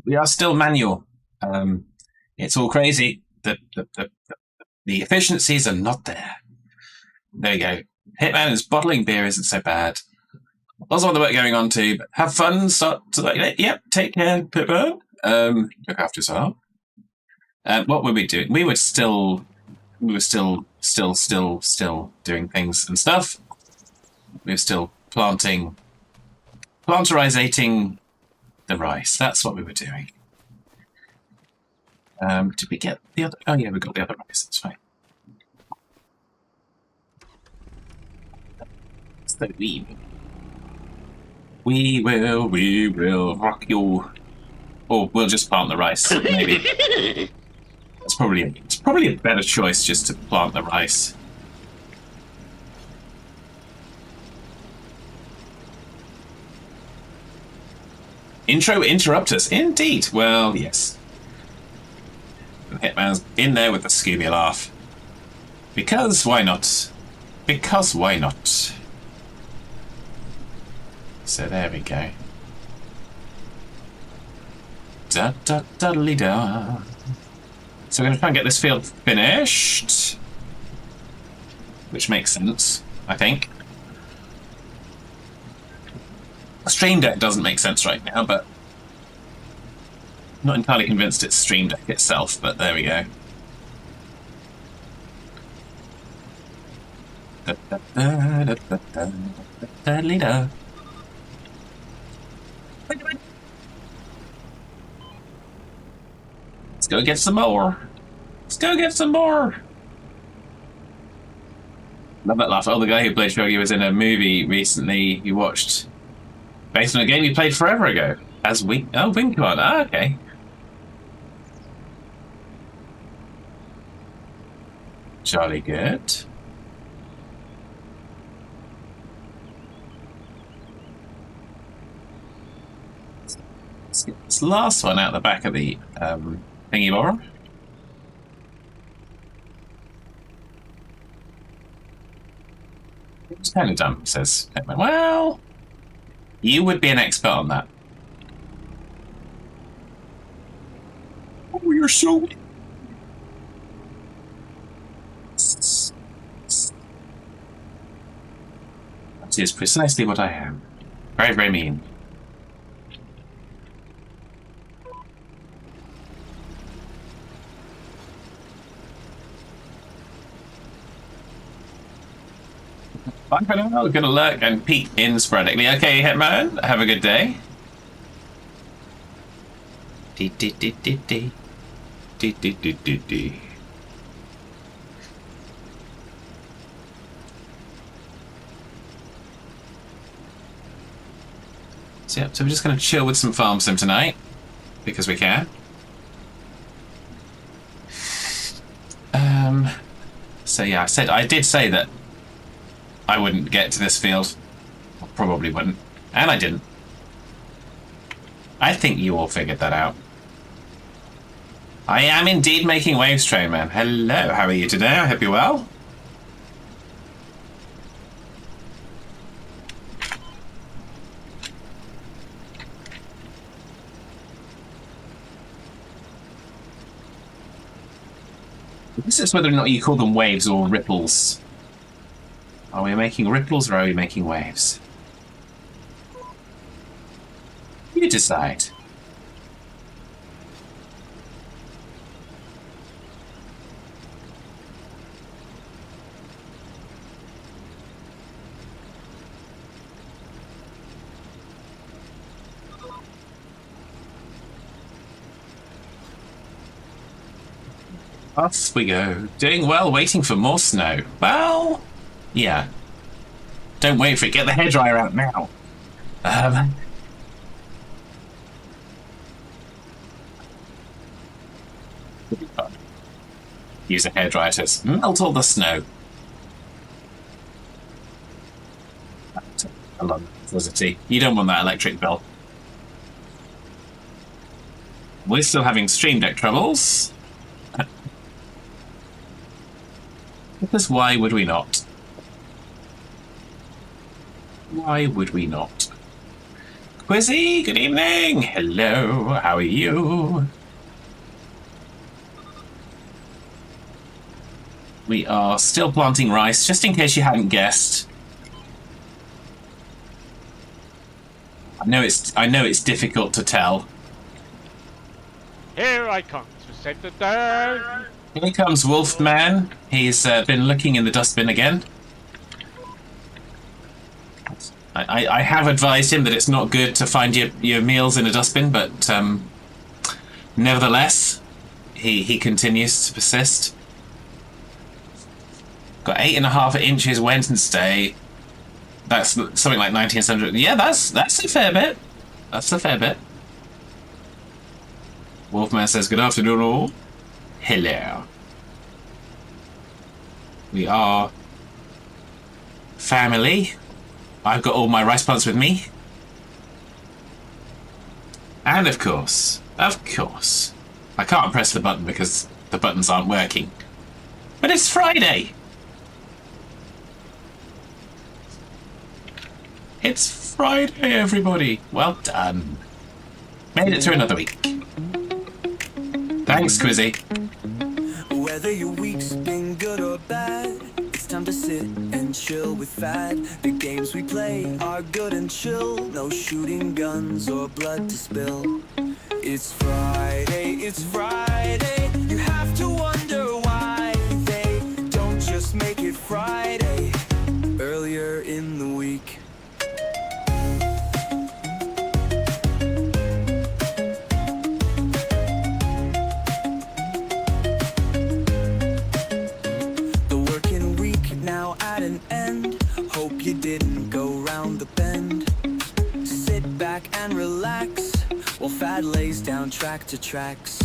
We are still manual. It's all crazy. The efficiencies are not there. There you go. Hitman is bottling beer isn't so bad. Lots of other work going on too, but have fun. Start to yep. Take care, Hitman. Look after yourself. What were we doing? We were still doing things and stuff. We were still planterizating the rice. That's what we were doing. Did we get the other? Oh yeah, we got the other rice. That's fine. So we will rock you. Or we'll just plant the rice, maybe. It's probably a better choice just to plant the rice. Intro interrupt us, indeed. Well, yes. Hitman's in there with the Scooby laugh. Because why not? Because why not? So there we go. Da da da da. So we're going to try and get this field finished. Which makes sense, I think. Stream Deck doesn't make sense right now, but I'm not entirely convinced it's Stream Deck itself, but there we go. Da, da, da, da, da, da, da, da, da. Let's go get some more. Let's go get some more. Love that laugh. Oh, the guy who played Shogi was in a movie recently you watched based on a game you played forever ago. As Wing Command. Ah, okay. Jolly good. Let's get this last one out the back of the thingy bobber. It's kind of dumb, says Hitman. Well, you would be an expert on that. Oh, you're so... That is precisely what I am. Very, very mean. Bye for now. Gonna lurk and peek in sporadically. Okay, Hitman, have a good day. Dee dee dee dee dee. Dee dee dee dee dee. So, yeah, so we're just gonna chill with some farm sim tonight. Because we can. So yeah, I did say that I wouldn't get to this field. I probably wouldn't. And I didn't. I think you all figured that out. I am indeed making waves, Train Man. Hello, how are you today? I hope you're well. This is whether or not you call them waves or ripples. Are we making ripples or are we making waves? You decide. Off we go. Doing well, waiting for more snow. Well, yeah. Don't wait for it. Get the hairdryer out now. Use a hairdryer to melt all the snow. A lot of electricity. You don't want that electric bill. We're still having Stream Deck troubles. Because why would we not? Why would we not? Quizzy, good evening. Hello, how are you? We are still planting rice, just in case you hadn't guessed. I know it's difficult to tell. Here I come to set the down. Here comes Wolfman. He's been looking in the dustbin again. I have advised him that it's not good to find your meals in a dustbin, but nevertheless, he continues to persist. Got 8.5 inches Wednesday. That's something like 1900. Yeah, that's a fair bit. That's a fair bit. Wolfman says, good afternoon all. Hello. We are family. I've got all my rice plants with me. And of course, I can't press the button because the buttons aren't working. But it's Friday. It's Friday, everybody. Well done. Made it through another week. Thanks, Quizzy. Whether your week's been good or bad, it's time to sit and chill with Fad. The games we play are good and chill. No shooting guns or blood to spill. It's Friday, it's Friday. You have to wonder why they don't just make it Friday earlier in the week. Hope you didn't go round the bend. Sit back and relax while Fad lays down track to tracks.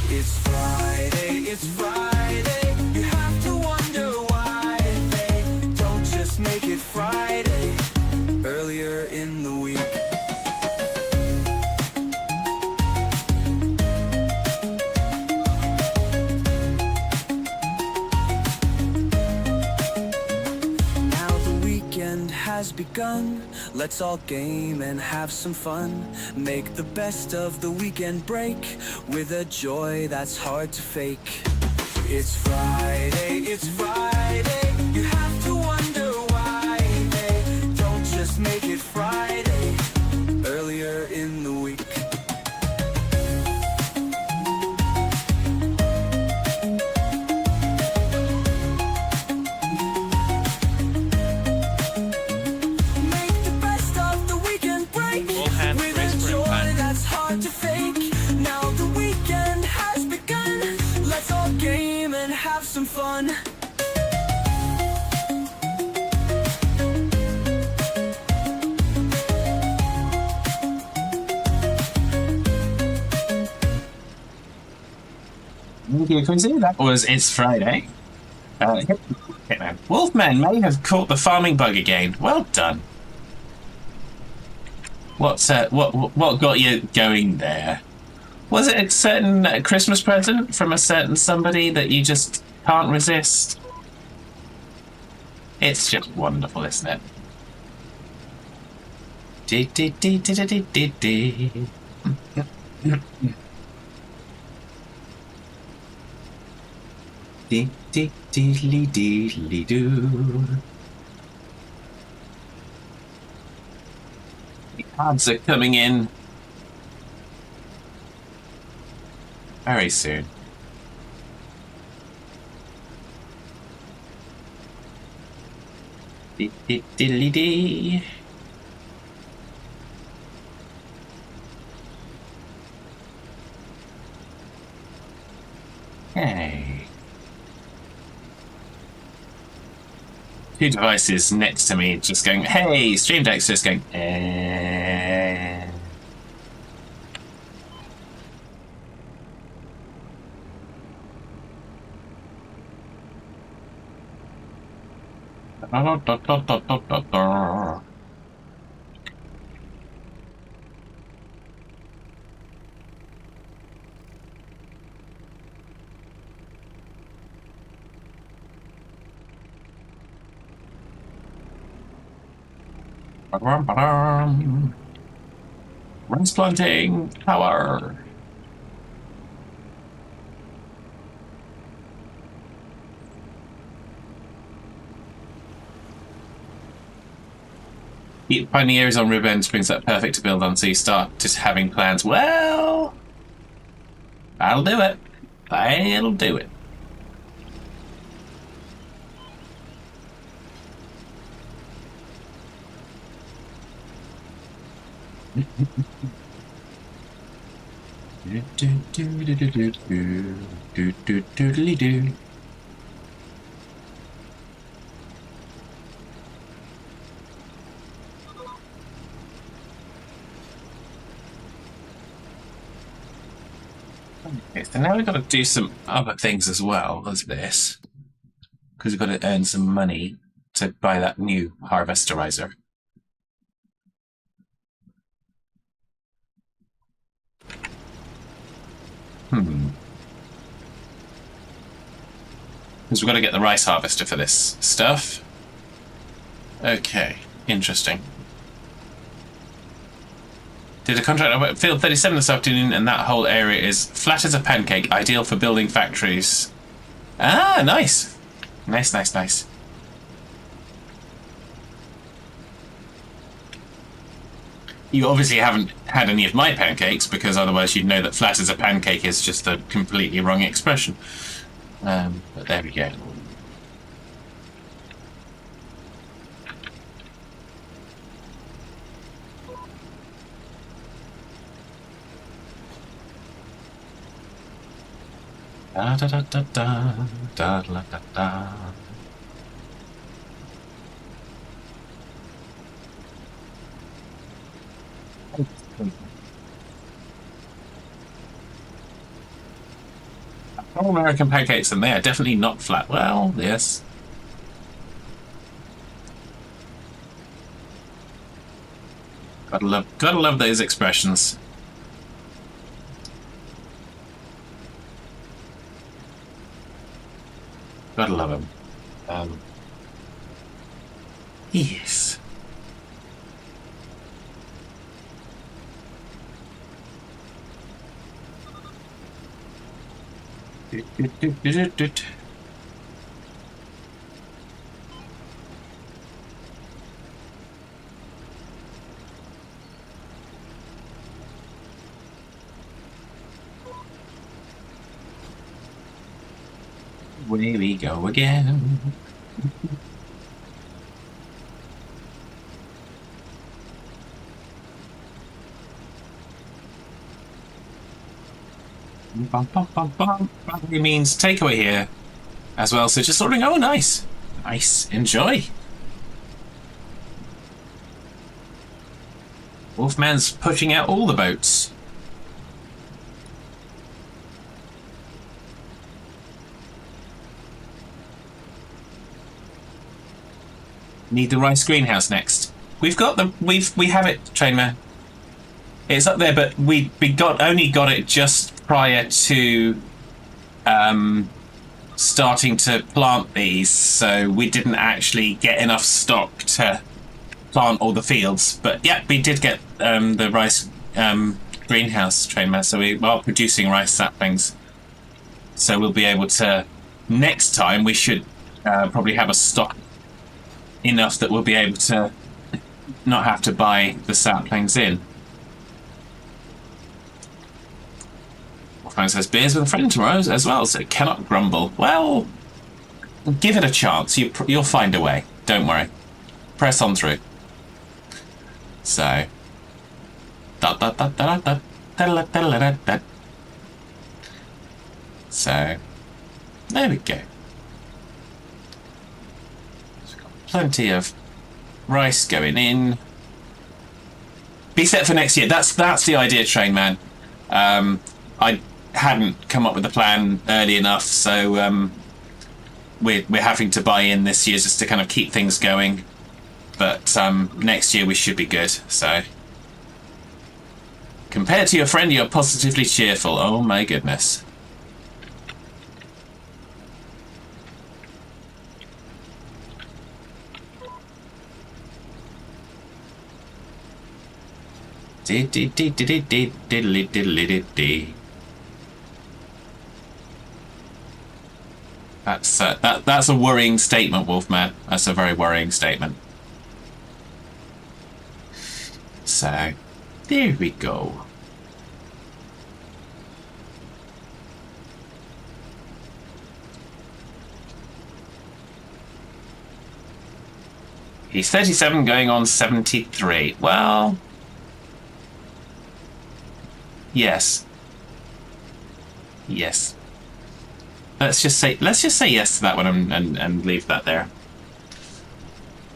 It's Friday, it's Friday. You have to wonder why they don't just make it Friday earlier in the week. Has begun. Let's all game and have some fun. Make the best of the weekend break with a joy that's hard to fake. It's Friday, it's Friday. You have to wonder why they don't just make it Friday earlier in the week. Some fun. Thank you, Quincy. That was It's Friday. Hitman. Wolfman may have caught the farming bug again. Well done. What got you going there? Was it a certain Christmas present from a certain somebody that you just can't resist? It's just wonderful, isn't it? Dee dee dee dee dee dee dee. Dee dee dee dee doo. The cards are coming in very soon. Diddly dee. Hey. Two devices next to me just going, hey, Stream Deck's just going, eh. Da, da, da, da, da, da, da. Ba-dum, ba-dum. Rice planting power. Finding areas on ribbons brings that perfect to build on, so you start just having plans. Well, I'll do it. I'll do it. Do. Okay, so now we've got to do some other things as well as this, because we've got to earn some money to buy that new harvesterizer. Because we've got to get the rice harvester for this stuff. Okay, interesting. Did a contract at Field 37 this afternoon, and that whole area is flat as a pancake, ideal for building factories. Ah, nice. Nice. You obviously haven't had any of my pancakes, because otherwise you'd know that flat as a pancake is just a completely wrong expression. But there we go. Da da da da da da da da da. All American pancakes, and they are definitely not flat. Well, yes. Gotta love those expressions. Gotta love them. Yes. Away we go again. It means takeaway here as well, so just ordering. Oh, nice. Enjoy. Wolfman's pushing out all the boats. Need the rice greenhouse next. We have it, Trainman. It's up there, but we only got it just prior to starting to plant these, so we didn't actually get enough stock to plant all the fields. But yeah, we did get the rice greenhouse, Trainman, so we are producing rice saplings. So we'll be able to, next time we should probably have a stock enough that we'll be able to not have to buy the saplings in. Wolfman says beers with a friend tomorrow as well, so cannot grumble. Well, give it a chance. You'll find a way. Don't worry. Press on through. So. So. There we go. Plenty of rice going in. Be set for next year. That's the idea, Train Man. I hadn't come up with a plan early enough, so we're having to buy in this year just to kind of keep things going. But next year we should be good. So compared to your friend, you're positively cheerful. Oh my goodness. That's a worrying statement, Wolfman. That's a very worrying statement. So, there we go. He's 37 going on 73. Well, yes. Yes. Let's just say yes to that one and leave that there.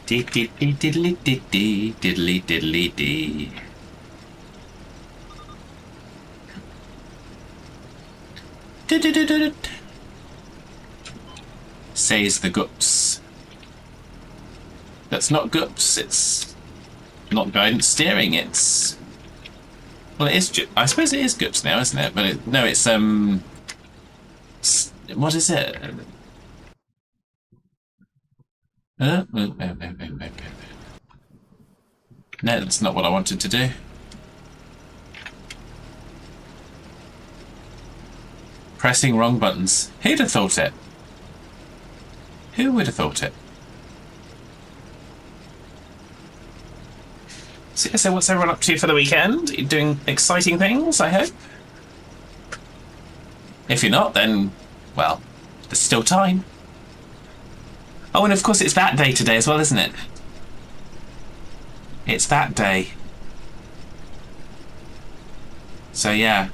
Diddly diddly diddly diddly diddly dee. Says the gups. That's not gups, it's not guidance steering, it's... Well, it is... I suppose it is gups now, isn't it? But no, it's, what is it? No, that's not what I wanted to do. Pressing wrong buttons. Who'd have thought it? Who would have thought it? So what's everyone up to for the weekend? You're doing exciting things, I hope? If you're not, then, well, there's still time. Oh, and of course it's that day today as well, isn't it? It's that day. So yeah,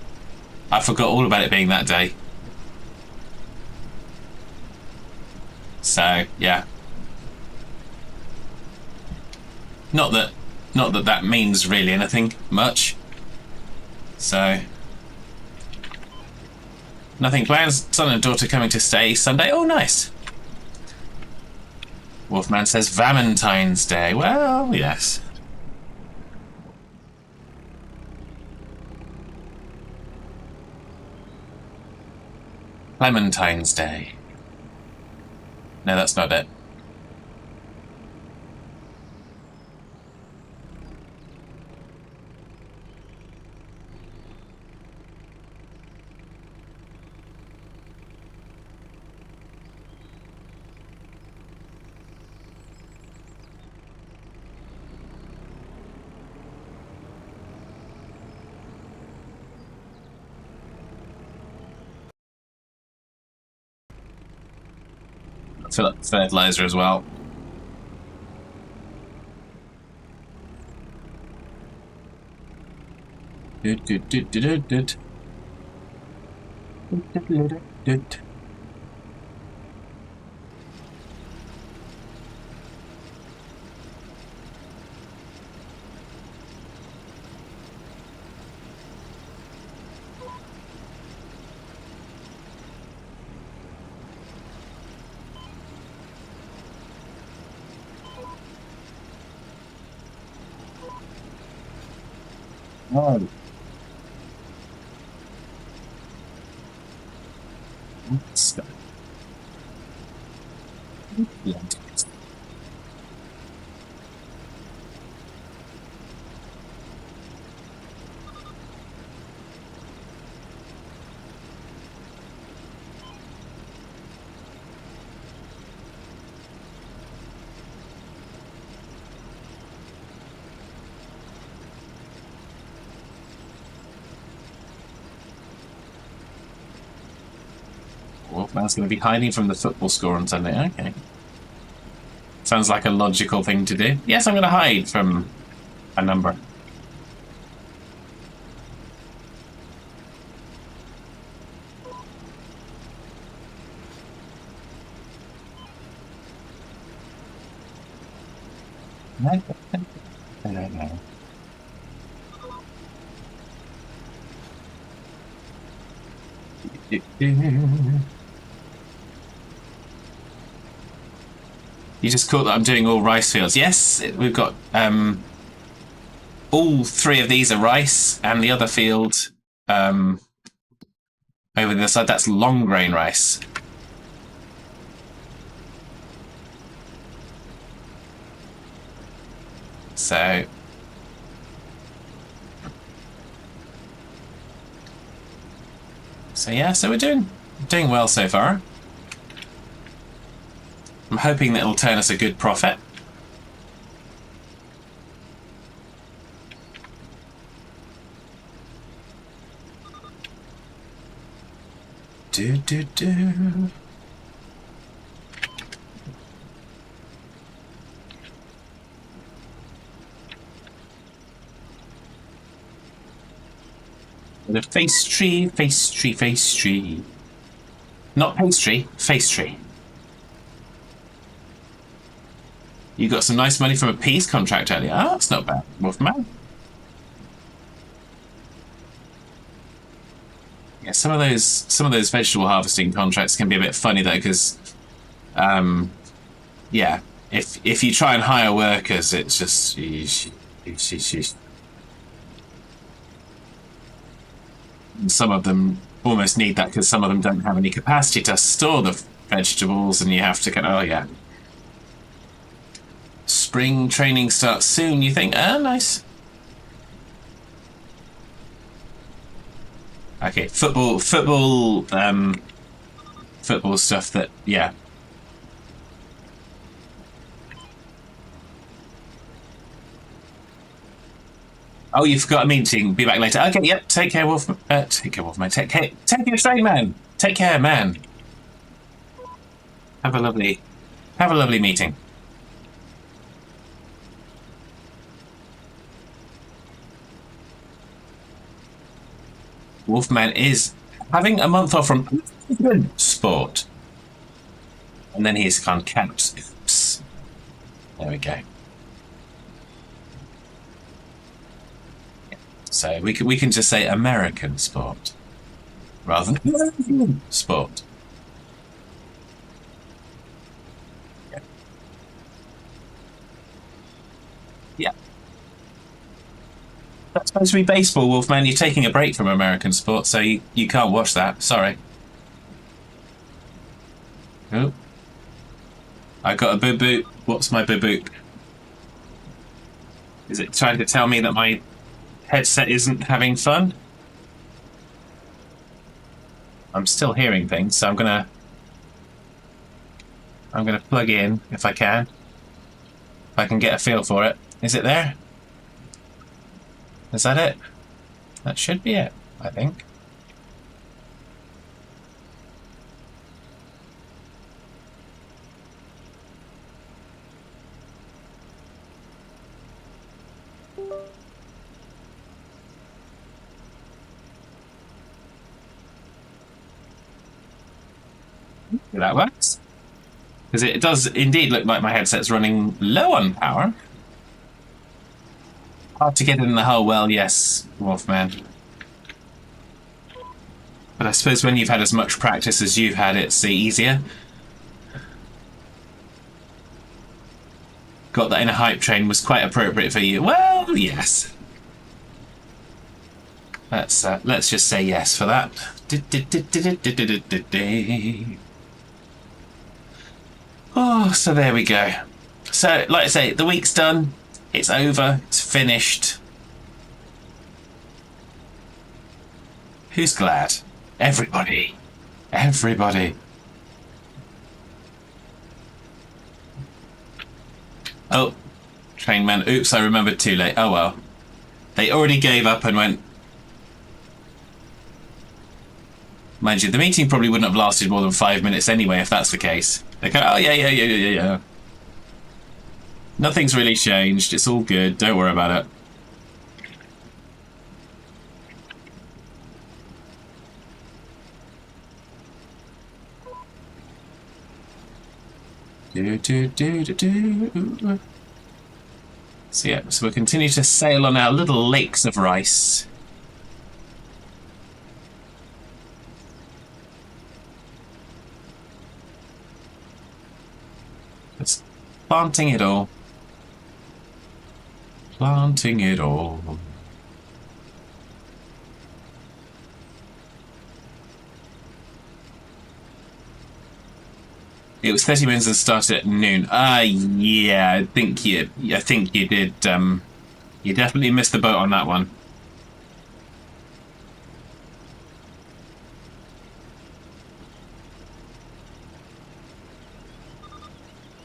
I forgot all about it being that day. So, yeah. Not that that means really anything much. So, nothing plans. Son and daughter coming to stay Sunday. Oh, nice. Wolfman says Valentine's Day. Well, yes. Clementine's Day. No, that's not it. Fill up fertilizer as well. Oh. Stop. Yeah. Wolfman's going to be hiding from the football score on Sunday. Okay. Sounds like a logical thing to do. Yes, I'm going to hide from a number. I don't know. You just caught that I'm doing all rice fields. Yes, we've got all three of these are rice, and the other field over the other side, that's long grain rice. So So yeah, so we're doing well so far. I'm hoping that it'll turn us a good profit. Do. The face tree. Not pastry, face tree. You got some nice money from a peas contract earlier. Oh, that's not bad, Wolfman. Yeah, some of those vegetable harvesting contracts can be a bit funny though, because, yeah, if you try and hire workers, it's just some of them almost need that because some of them don't have any capacity to store the vegetables, and you have to oh yeah. Spring training starts soon. You think? Ah, nice. Okay, football stuff that, yeah. Oh, you forgot a meeting. Be back later. Okay, yep. Take care, Wolf. Take care, Wolfman. Take care, Train Man. Take care, man. Have a lovely meeting. Wolfman is having a month off from sport. And then he's gone caps. Oops. There we go. So we can just say American sport rather than American sport. Yeah. Yeah. That's supposed to be baseball, Wolfman. You're taking a break from American sport, so you can't watch that. Sorry. Oh. I got a boo-boo. What's my boo-boo? Is it trying to tell me that my headset isn't having fun? I'm still hearing things, so I'm gonna plug in if I can. If I can get a feel for it. Is it there? Is that it? That should be it, I think. That works. Because it does indeed look like my headset's running low on power. Hard to get in the hole. Well, yes, Wolfman. But I suppose when you've had as much practice as you've had, it's easier. Got that in a hype train was quite appropriate for you. Well, yes. Let's just say yes for that. Oh, so there we go. So, like I say, the week's done. It's over. It's finished. Who's glad? Everybody. Everybody. Oh, train man. Oops, I remembered too late. Oh well. They already gave up and went. Mind you, the meeting probably wouldn't have lasted more than 5 minutes anyway, if that's the case. They go, oh yeah. Nothing's really changed. It's all good. Don't worry about it. So yeah, so we'll continue to sail on our little lakes of rice. Just planting it all. Planting it all. It was 30 minutes and started at noon. Yeah, I think you did. You definitely missed the boat on that one.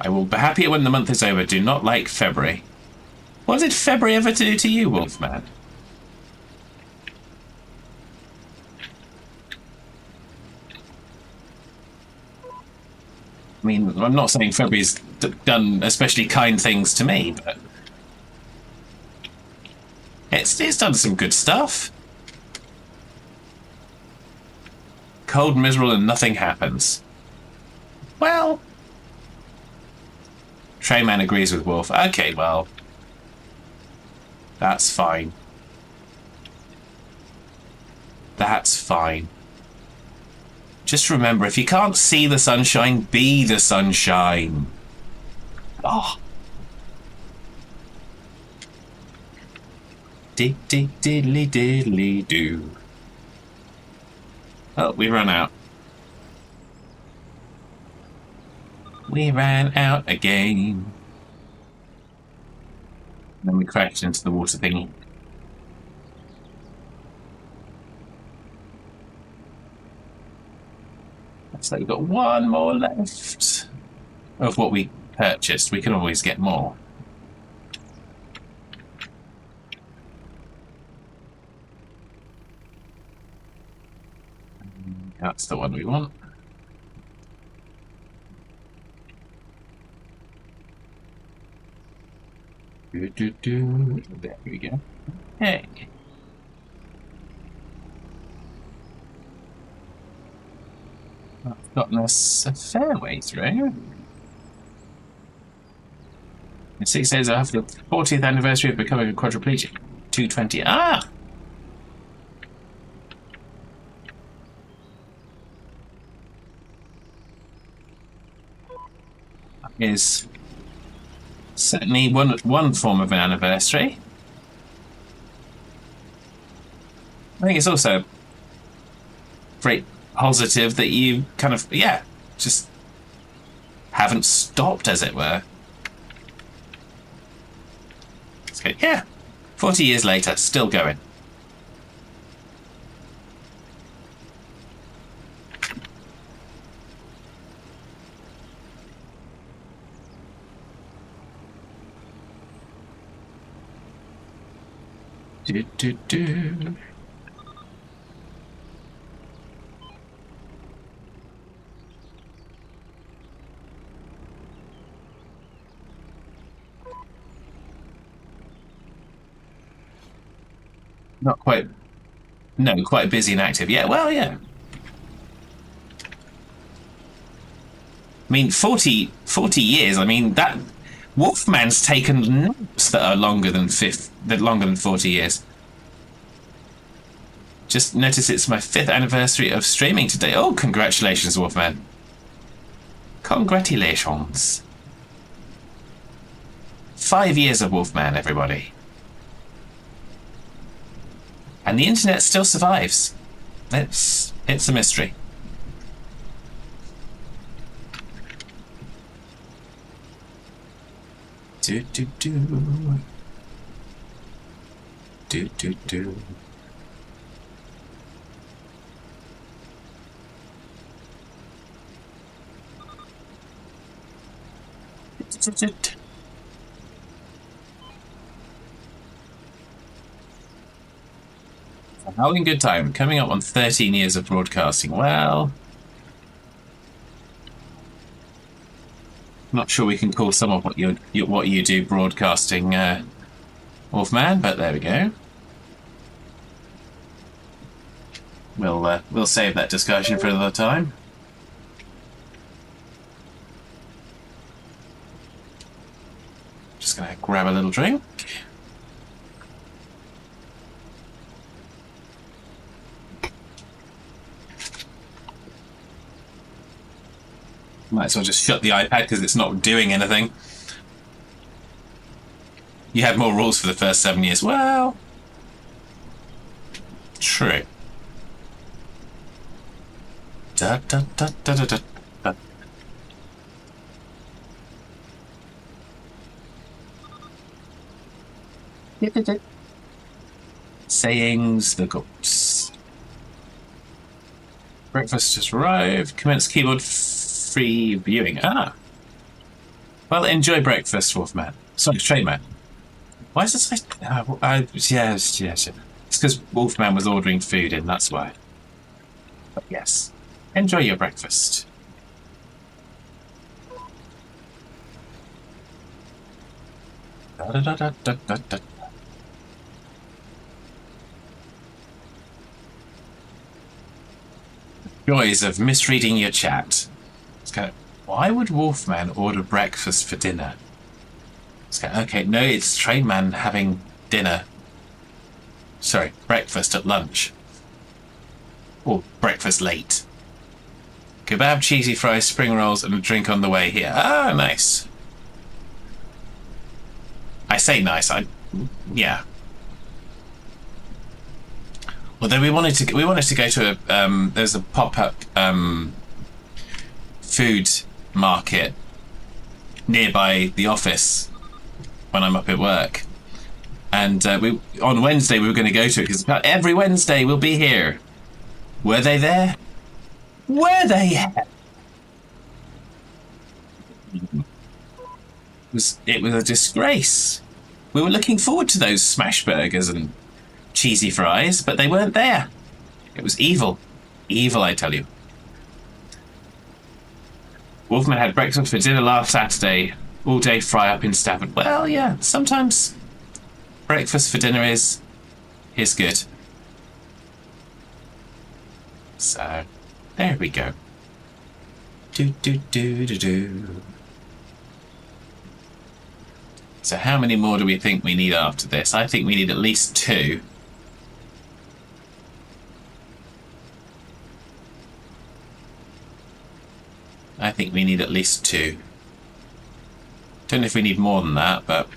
I will be happier when the month is over. Do not like February. What did February ever do to you, Wolfman? I mean, I'm not saying February's done especially kind things to me, but it's done some good stuff. Cold, miserable, and nothing happens. Well, Trayman agrees with Wolf. Okay, well, that's fine. That's fine. Just remember, if you can't see the sunshine, be the sunshine. Oh. Diddly diddly do. Oh, we ran out. We ran out again. And then we crashed into the water thingy. So we've got one more left of what we purchased. We can always get more. That's the one we want. There we go. Hey. I've gotten us a fair way through. In 6 days after the 40th anniversary of becoming a quadriplegic. 220. Ah! Is certainly one form of an anniversary. I think it's also very positive that you kind of, yeah, just haven't stopped, as it were. It's good. Yeah, 40 years later, still going. Do. Not quite. No, quite busy and active. Yeah, well, yeah. I mean, 40 years. I mean, that Wolfman's taken naps that are longer than 40 years. Just notice it's my 5th anniversary of streaming today. Oh, congratulations, Wolfman. Congratulations. 5 years of Wolfman, everybody. And the internet still survives. It's a mystery. Do. Having a good time. Coming up on 13 years of broadcasting. Well, not sure we can call some of what you do broadcasting, Wolfman, but there we go. We'll save that discussion for another time. Just gonna grab a little drink. Might as well just shut the iPad because it's not doing anything. You had more rules for the first 7 years. Well, true. Da, da, da, da, da, da. Sayings, the goats. Breakfast just arrived. Commence keyboard free viewing. Ah. Well, enjoy breakfast, Wolfman. Sorry, Trainman. Why is this? Yes. It's because Wolfman was ordering food in, that's why. But yes, enjoy your breakfast. Da. Joys of misreading your chat. Why would Wolfman order breakfast for dinner? Okay, no, it's Trainman having dinner. Sorry, breakfast at lunch. Or breakfast late. Kebab, cheesy fries, spring rolls, and a drink on the way here. Ah, nice. I say nice. Yeah. Although we wanted to go to a there's a pop-up food market nearby the office when I'm up at work, and on Wednesday we were going to go to it because every Wednesday we'll be here. Were they there? Were they? It was a disgrace. We were looking forward to those smash burgers and cheesy fries, but they weren't there. It was evil. Evil, I tell you. Wolfman had breakfast for dinner last Saturday. All day fry up in Stafford. Well, yeah, sometimes breakfast for dinner is good. So, there we go. Do. So how many more do we think we need after this? I think we need at least 2. I think we need at least 2. Don't know if we need more than that, but...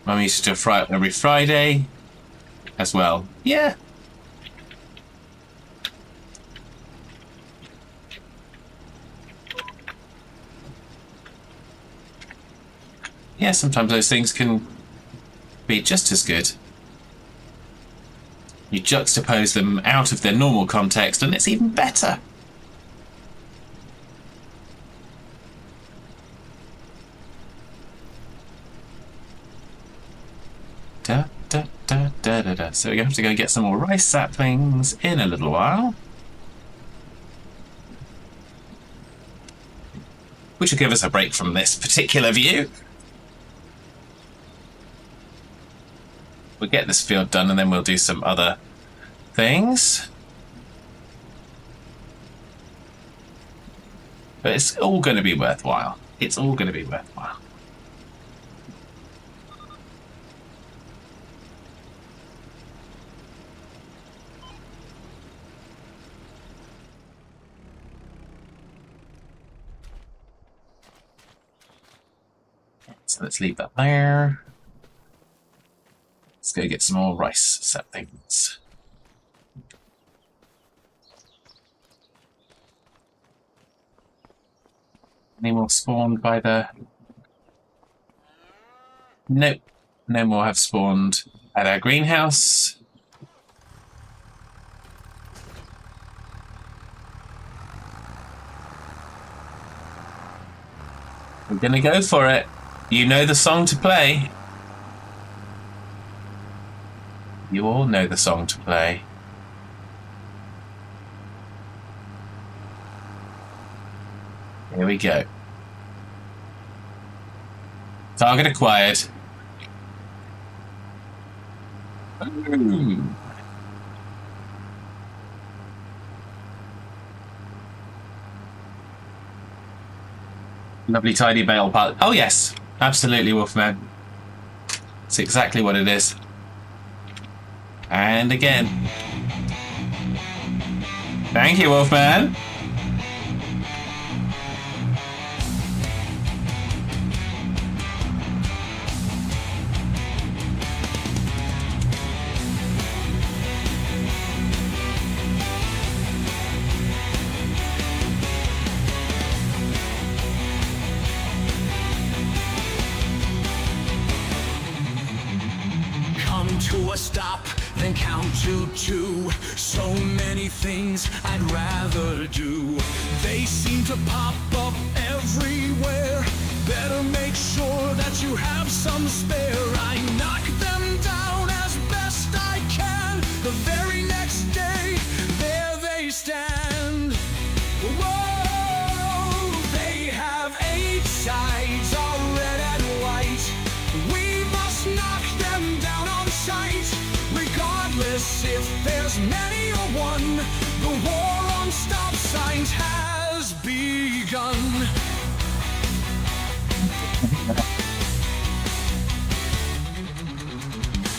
Mum used to fry up every Friday as well. Yeah. Yeah, sometimes those things can be just as good. You juxtapose them out of their normal context and it's even better. Da. So we have to go get some more rice saplings in a little while. Which will give us a break from this particular view. We'll get this field done and then we'll do some other things. But it's all going to be worthwhile. It's all going to be worthwhile. So let's leave that there. Let's go get some more rice saplings. Any more spawned by the... Nope. No more have spawned at our greenhouse. We're gonna go for it. You know the song to play. You all know the song to play. Here we go. Target acquired. Boom. Lovely tidy bale pile. Oh yes, absolutely, Wolfman. It's exactly what it is. And again. Thank you, Wolfman. Come to a stop then count to 2. So many things I'd rather do. They seem to pop up everywhere. Better make sure that you have some spare. I knock them down as best I can. The very next day, there they stand. Whoa, they have 8 sides, all red and white. We must knock them down on sight. Regardless if there's many or one, the war on stop signs has begun.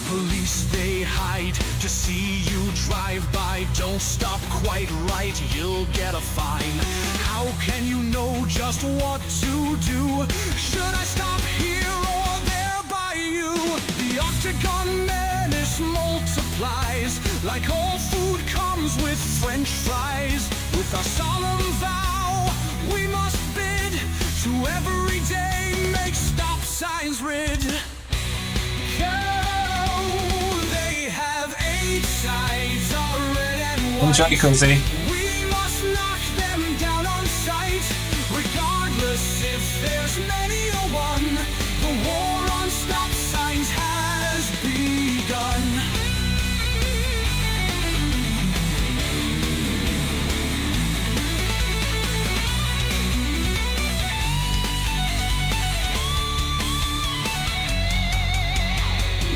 Police, they hide to see you drive by. Don't stop quite right, you'll get a fine. How can you know just what to do? Should I stop here or there by you? The octagon menace multiplies. Like all food comes with French fries. With a solemn vow, we must bid to every day make stop signs rid. Sides are red and white. Cozy. We must knock them down on sight. Regardless if there's many or one, the war on stop signs has begun.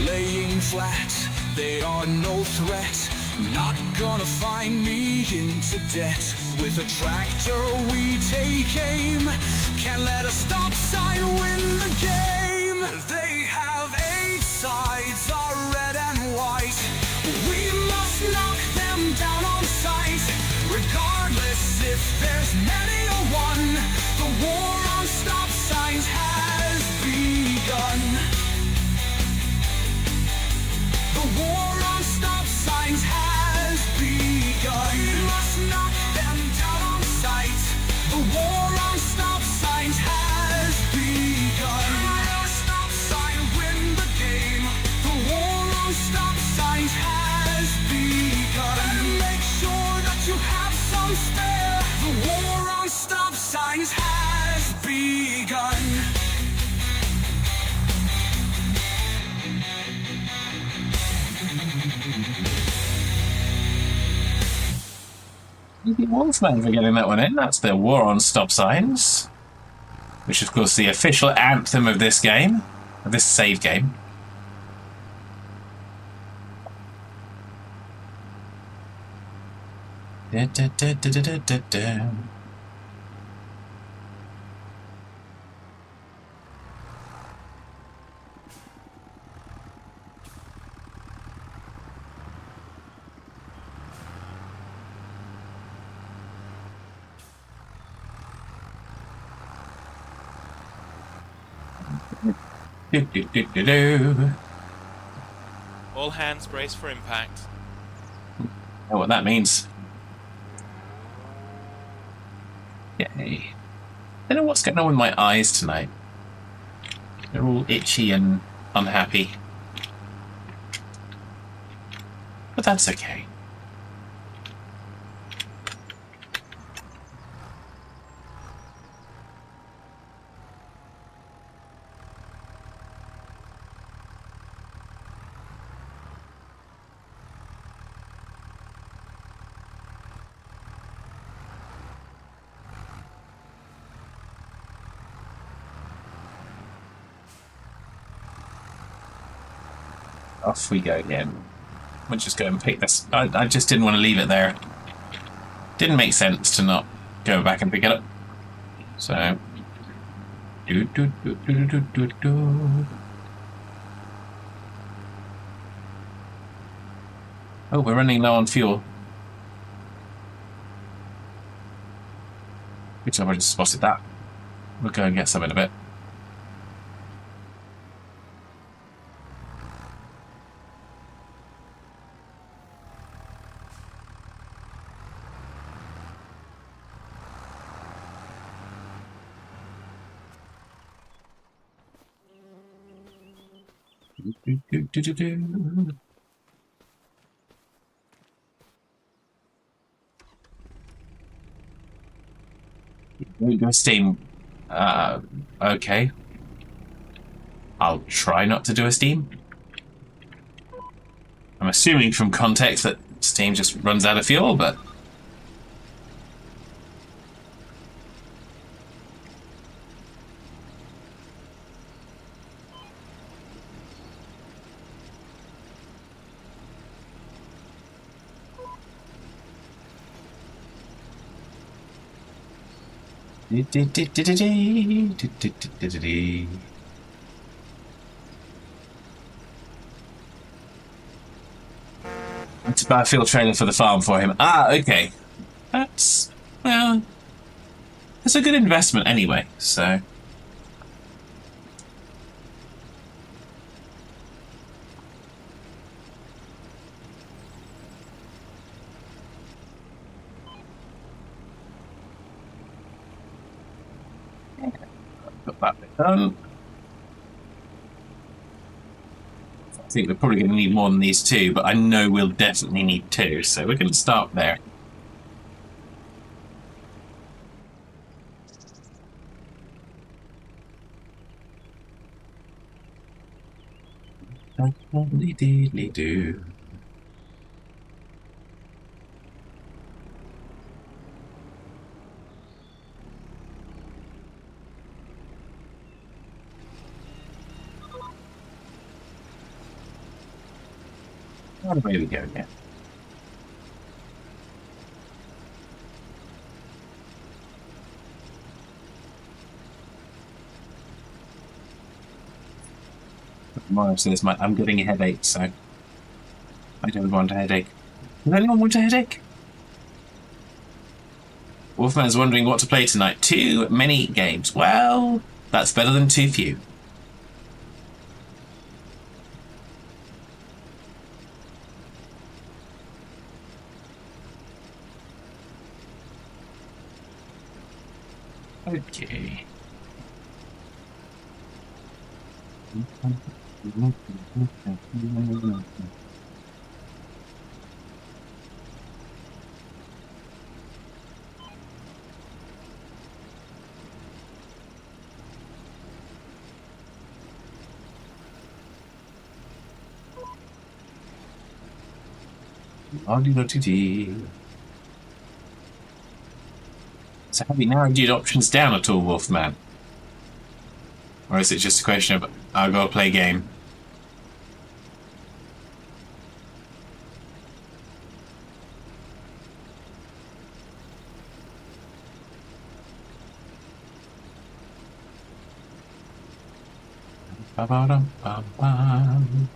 Laying flat, they are no threat. Not gonna find me into debt. With a tractor we take aim. Can't let a stop sign win the game. They have 8 sides, are red and white. We must knock them down on sight. Regardless if there's many or one, the war on stop signs has begun. The war on stop signs has begun. We must knock them down on sight. The war on stop signs has begun. Let a stop sign win the game. The war on stop signs has begun. Better make sure that you have some spare. The war on stop signs has begun. Wolfman for getting that one in. That's the War on Stop Signs, which is, of course, the official anthem of this game, of this save game. Da, da, da, da, da, da, da. Do, do, do, do, do. All hands brace for impact. Know what that means. Yay. I don't know what's going on with my eyes tonight. They're all itchy and unhappy. But that's okay. Off we go again. We'll just go and pick this. I just didn't want to leave it there. Didn't make sense to not go back and pick it up. So. Do, do, do, do, do, do, do. Oh, we're running low on fuel. Good job, I just spotted that. We'll go and get some in a bit. Don't do a Steam. Okay. I'll try not to do a Steam. I'm assuming from context that Steam just runs out of fuel, but... It's about a field trailer for the farm for him. Ah, okay. That's, well, it's a good investment anyway, so... Put that bit done. I think we're probably going to need more than these two, but I know we'll definitely need two, so we're going to start there. Do. Away we go again. Tomorrow says I'm getting a headache, so I don't want a headache. Does anyone want a headache? Wolfman's wondering what to play tonight. Too many games. Well, that's better than too few. Okay. So have you narrowed your options down at all, Wolfman? Or is it just a question of, I'll go play a game? Ba-ba-dum-bum-bum.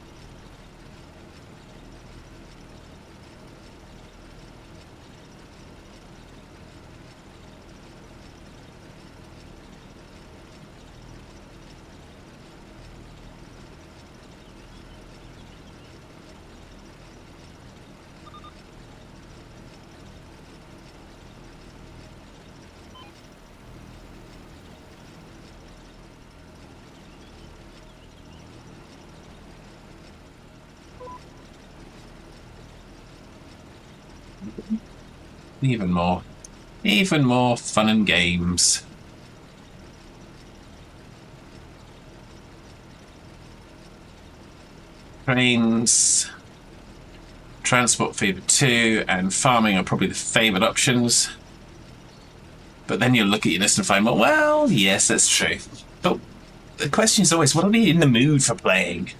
Even more fun and games. Trains, Transport Fever 2 and farming are probably the favoured options. But then you look at your list and find, well, yes, that's true. But the question is always, what are we in the mood for playing?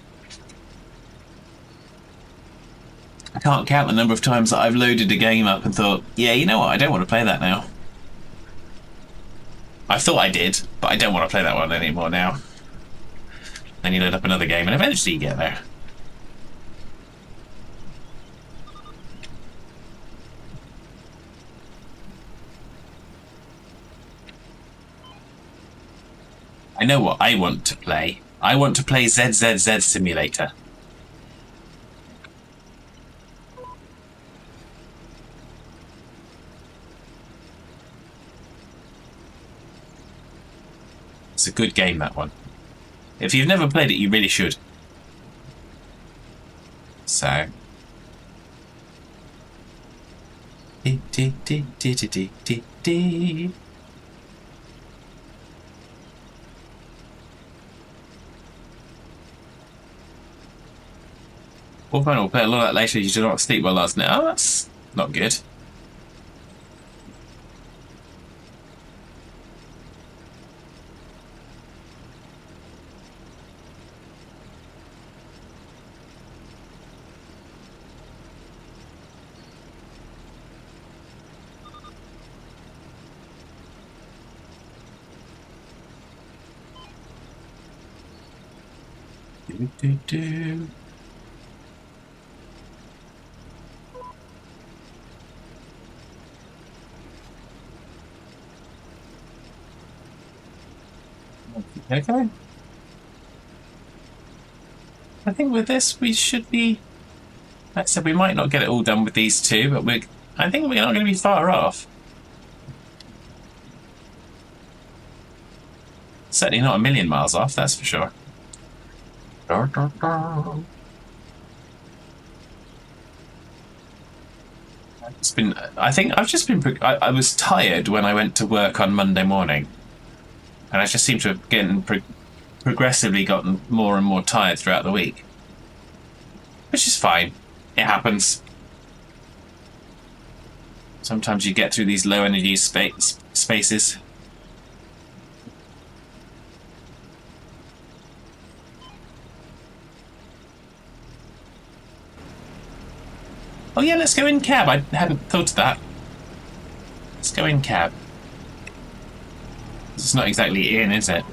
I can't count the number of times that I've loaded a game up and thought, yeah, you know what, I don't want to play that now. I thought I did, but I don't want to play that one anymore now. Then you load up another game and eventually you get there. I know what I want to play. I want to play ZZZ Simulator. It's a good game, that one. If you've never played it, you really should. So. Poor phone will play a lot of that later. You do not sleep well last night. Oh, that's not good. Do. Okay. I think with this we should be. Like I said, we might not get it all done with these two, but I think we're not going to be far off. Certainly not a million miles off, that's for sure. I think I've just been. I was tired when I went to work on Monday morning, and I just seem to have progressively gotten more and more tired throughout the week, which is fine. It happens. Sometimes you get through these low energy spaces. Oh yeah, let's go in cab. I hadn't thought of that. Let's go in cab. It's not exactly in, is it?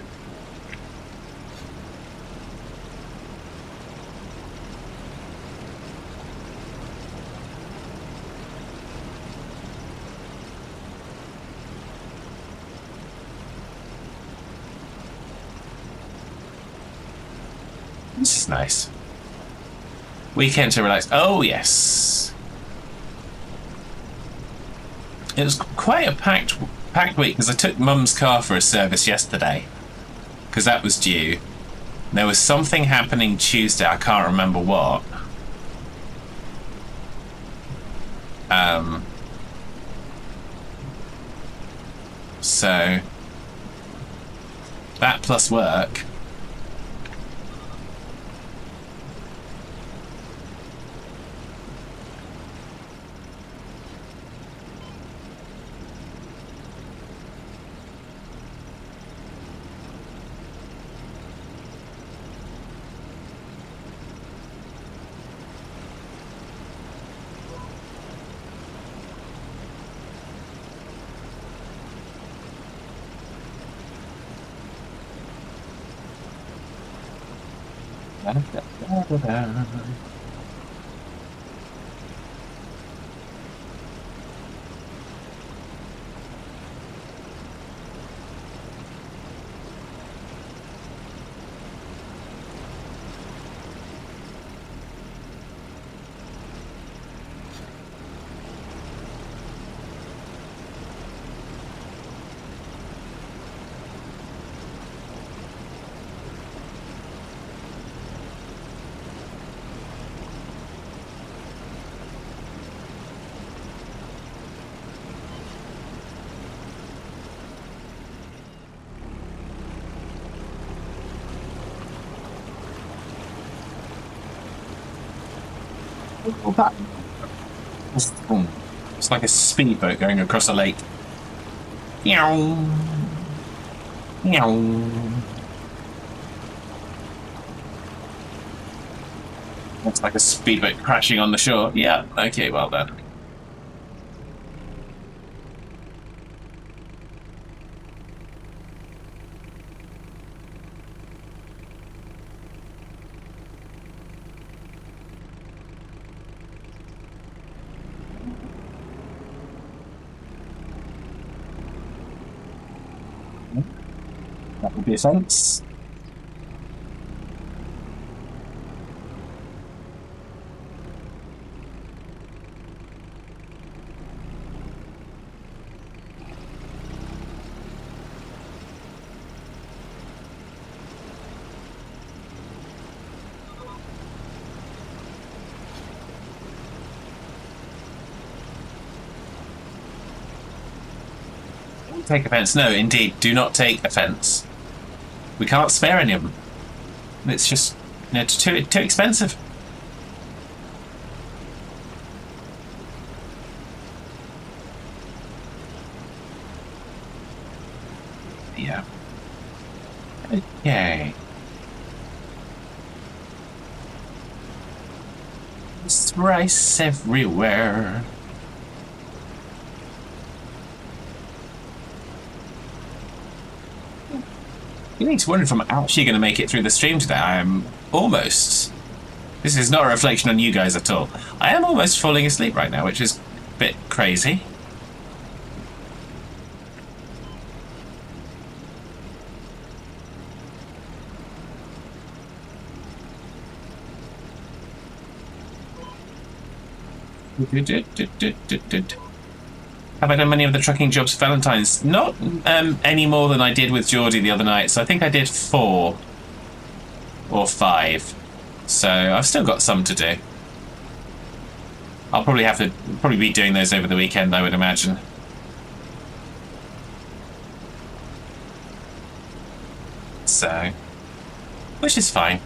This is nice. Weekend to relax. Oh yes. It was quite a packed week because I took Mum's car for a service yesterday because that was due. There was something happening Tuesday. I can't remember what. So that plus work. It's like a speedboat going across a lake. Meow. Meow. It's like a speedboat crashing on the shore. Yeah, okay, well done. That would be a sense. Don't take offence. No, indeed, do not take offence. We can't spare any of them. It's just, too expensive. There's rice everywhere. You need to wonder if I'm actually going to make it through the stream today. I am almost. This is not a reflection on you guys at all. I am almost falling asleep right now, which is a bit crazy. Have I done many of the trucking jobs for Valentine's? Not any more than I did with Geordie the other night. So I think I did 4 or 5. So I've still got some to do. I'll probably be doing those over the weekend, I would imagine. So, which is fine.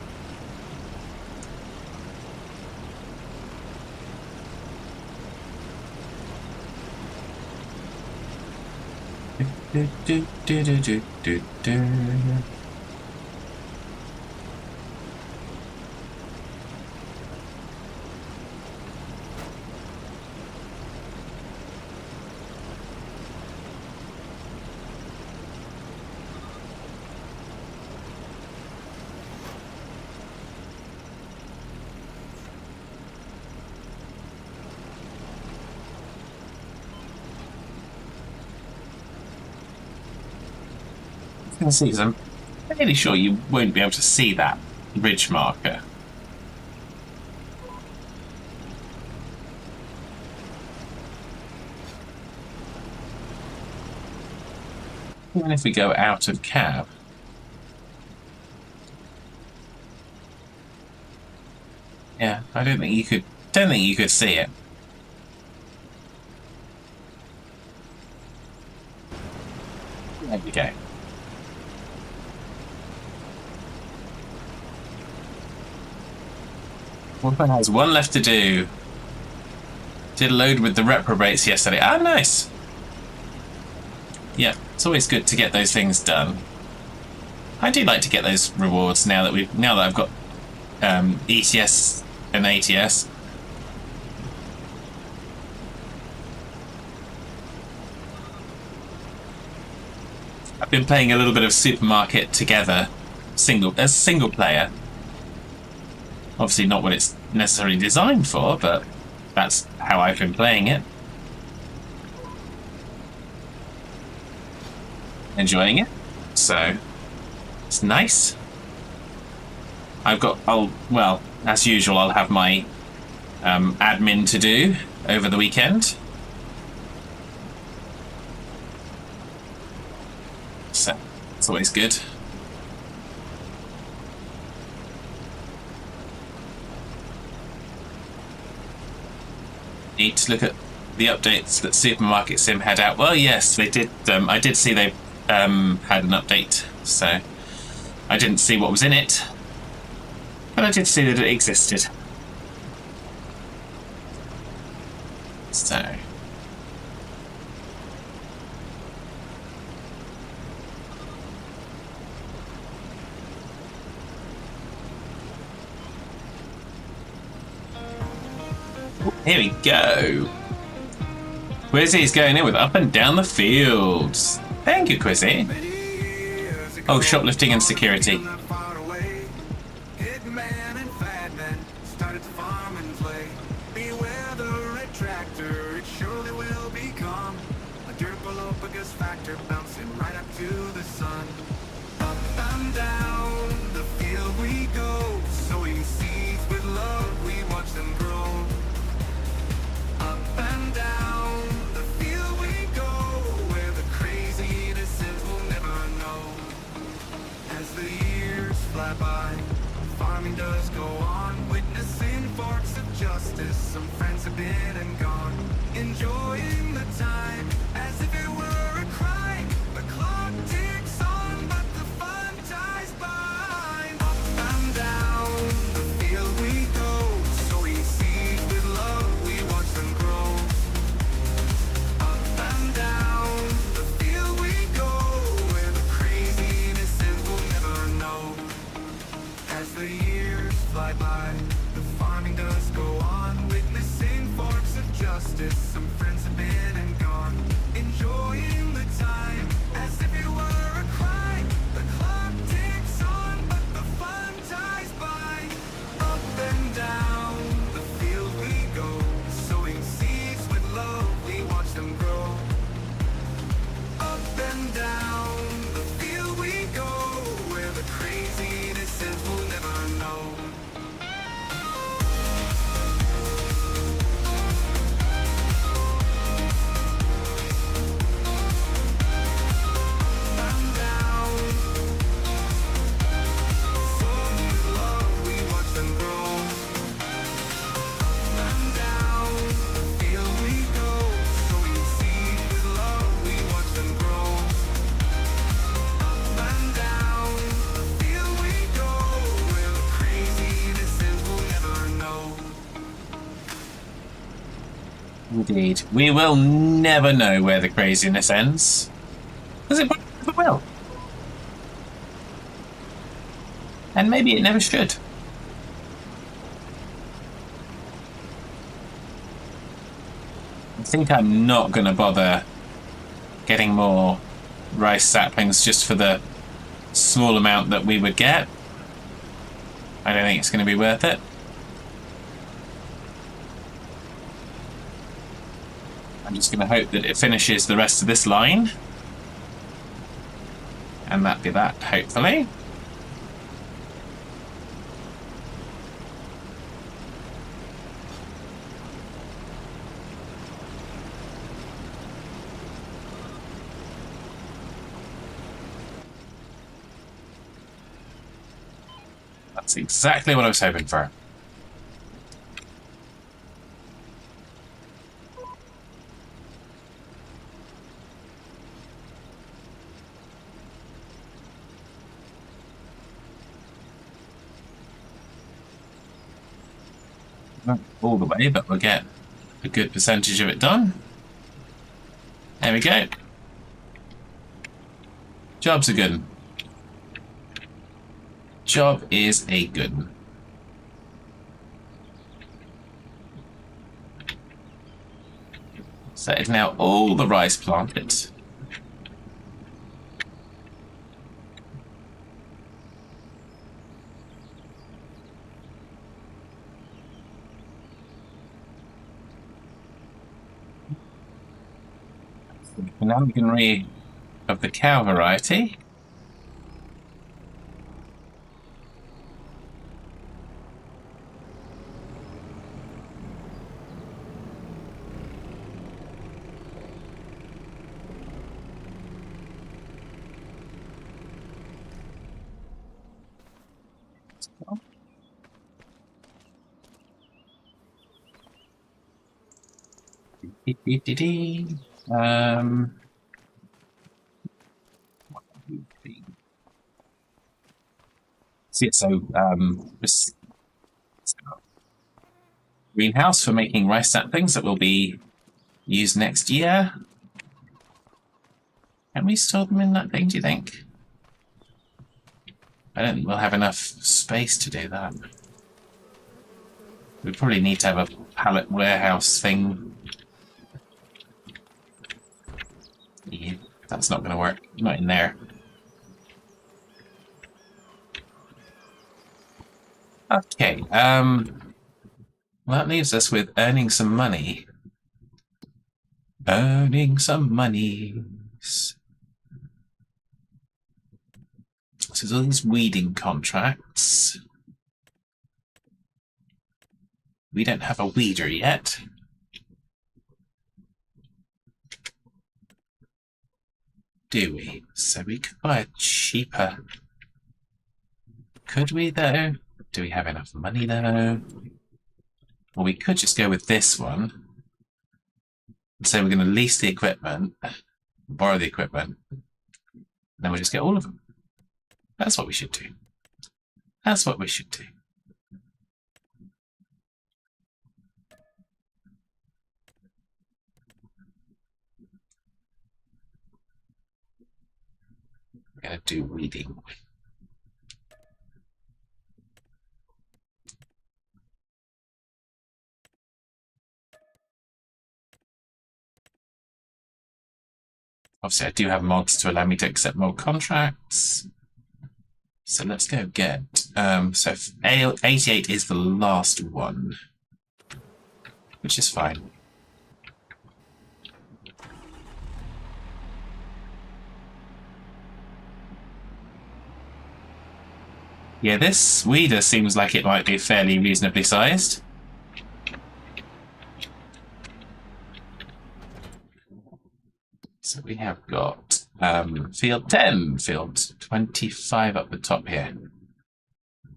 Can see, because I'm fairly sure you won't be able to see that ridge marker. Even if we go out of cab. Yeah, I don't think you could see it. There we go. One has one left to do. Did a load with the reprobates yesterday. Ah, nice. Yeah, it's always good to get those things done. I do like to get those rewards now that I've got ETS and ATS. I've been playing a little bit of Supermarket Together, single player. Obviously not what it's necessarily designed for, but that's how I've been playing it. Enjoying it. So, it's nice. Well, as usual, I'll have my admin to do over the weekend. So, it's always good. Need to look at the updates that Supermarket Sim had out. Well, yes, they did. I did see they had an update, so I didn't see what was in it, but I did see that it existed. So. Here we go. Quizzy's going in with Up and Down the Fields. Thank you, Quizzy. Oh, shoplifting and security. Farming does go on, witnessing forks of justice. Some friends have been and gone, enjoying the time as if it were a crime. The clock ticks on, but the fun dies by. Up and down the field we go, sowing seeds with love, we watch them grow. Up and down the field we go, where the craziness is we'll never know. As the years fly by, the farming does go on, fastest. Some friends have been and gone, enjoying the time as if it were a crime. The clock ticks on, but the fun dies by. Up and down the field we go, sowing seeds with love, we watch them grow. Up and down the field we go, where the craziness ends we'll never know. And down, sown with love, we watch them grow. And down the field we go, sowing seed with love, we watch them grow. Up and down the field we go, where the craziness ends we'll never know. Indeed. We will never know where the craziness ends. Because it never will. And maybe it never should. I think I'm not going to bother getting more rice saplings just for the small amount that we would get. I don't think it's going to be worth it. I'm just going to hope that it finishes the rest of this line. And that'd be that, hopefully. That's exactly what I was hoping for. Not all the way, but we'll get a good percentage of it done. There we go. Job's a good one. Job is a good one. So it's now all the rice planted. Now we can read of the cow variety. This greenhouse for making rice saplings that will be used next year. Can we store them in that thing, do you think? I don't think we'll have enough space to do that. We probably need to have a pallet warehouse thing. Yeah, that's not going to work. Not in there. Okay, well, that leaves us with earning some money. Earning some money. So there's all these weeding contracts. We don't have a weeder yet. Do we? So we could buy a cheaper... Could we, though? Do we have enough money, though? Well, we could just go with this one. And say we're going to lease the equipment, borrow the equipment, and then we'll just get all of them. That's what we should do. That's what we should do. We're going to do weeding. Obviously, I do have mods to allow me to accept mod contracts. So let's go get... so 88 is the last one, which is fine. Yeah, this weeder seems like it might be fairly reasonably sized. So we have got field 10, field 25 up the top here.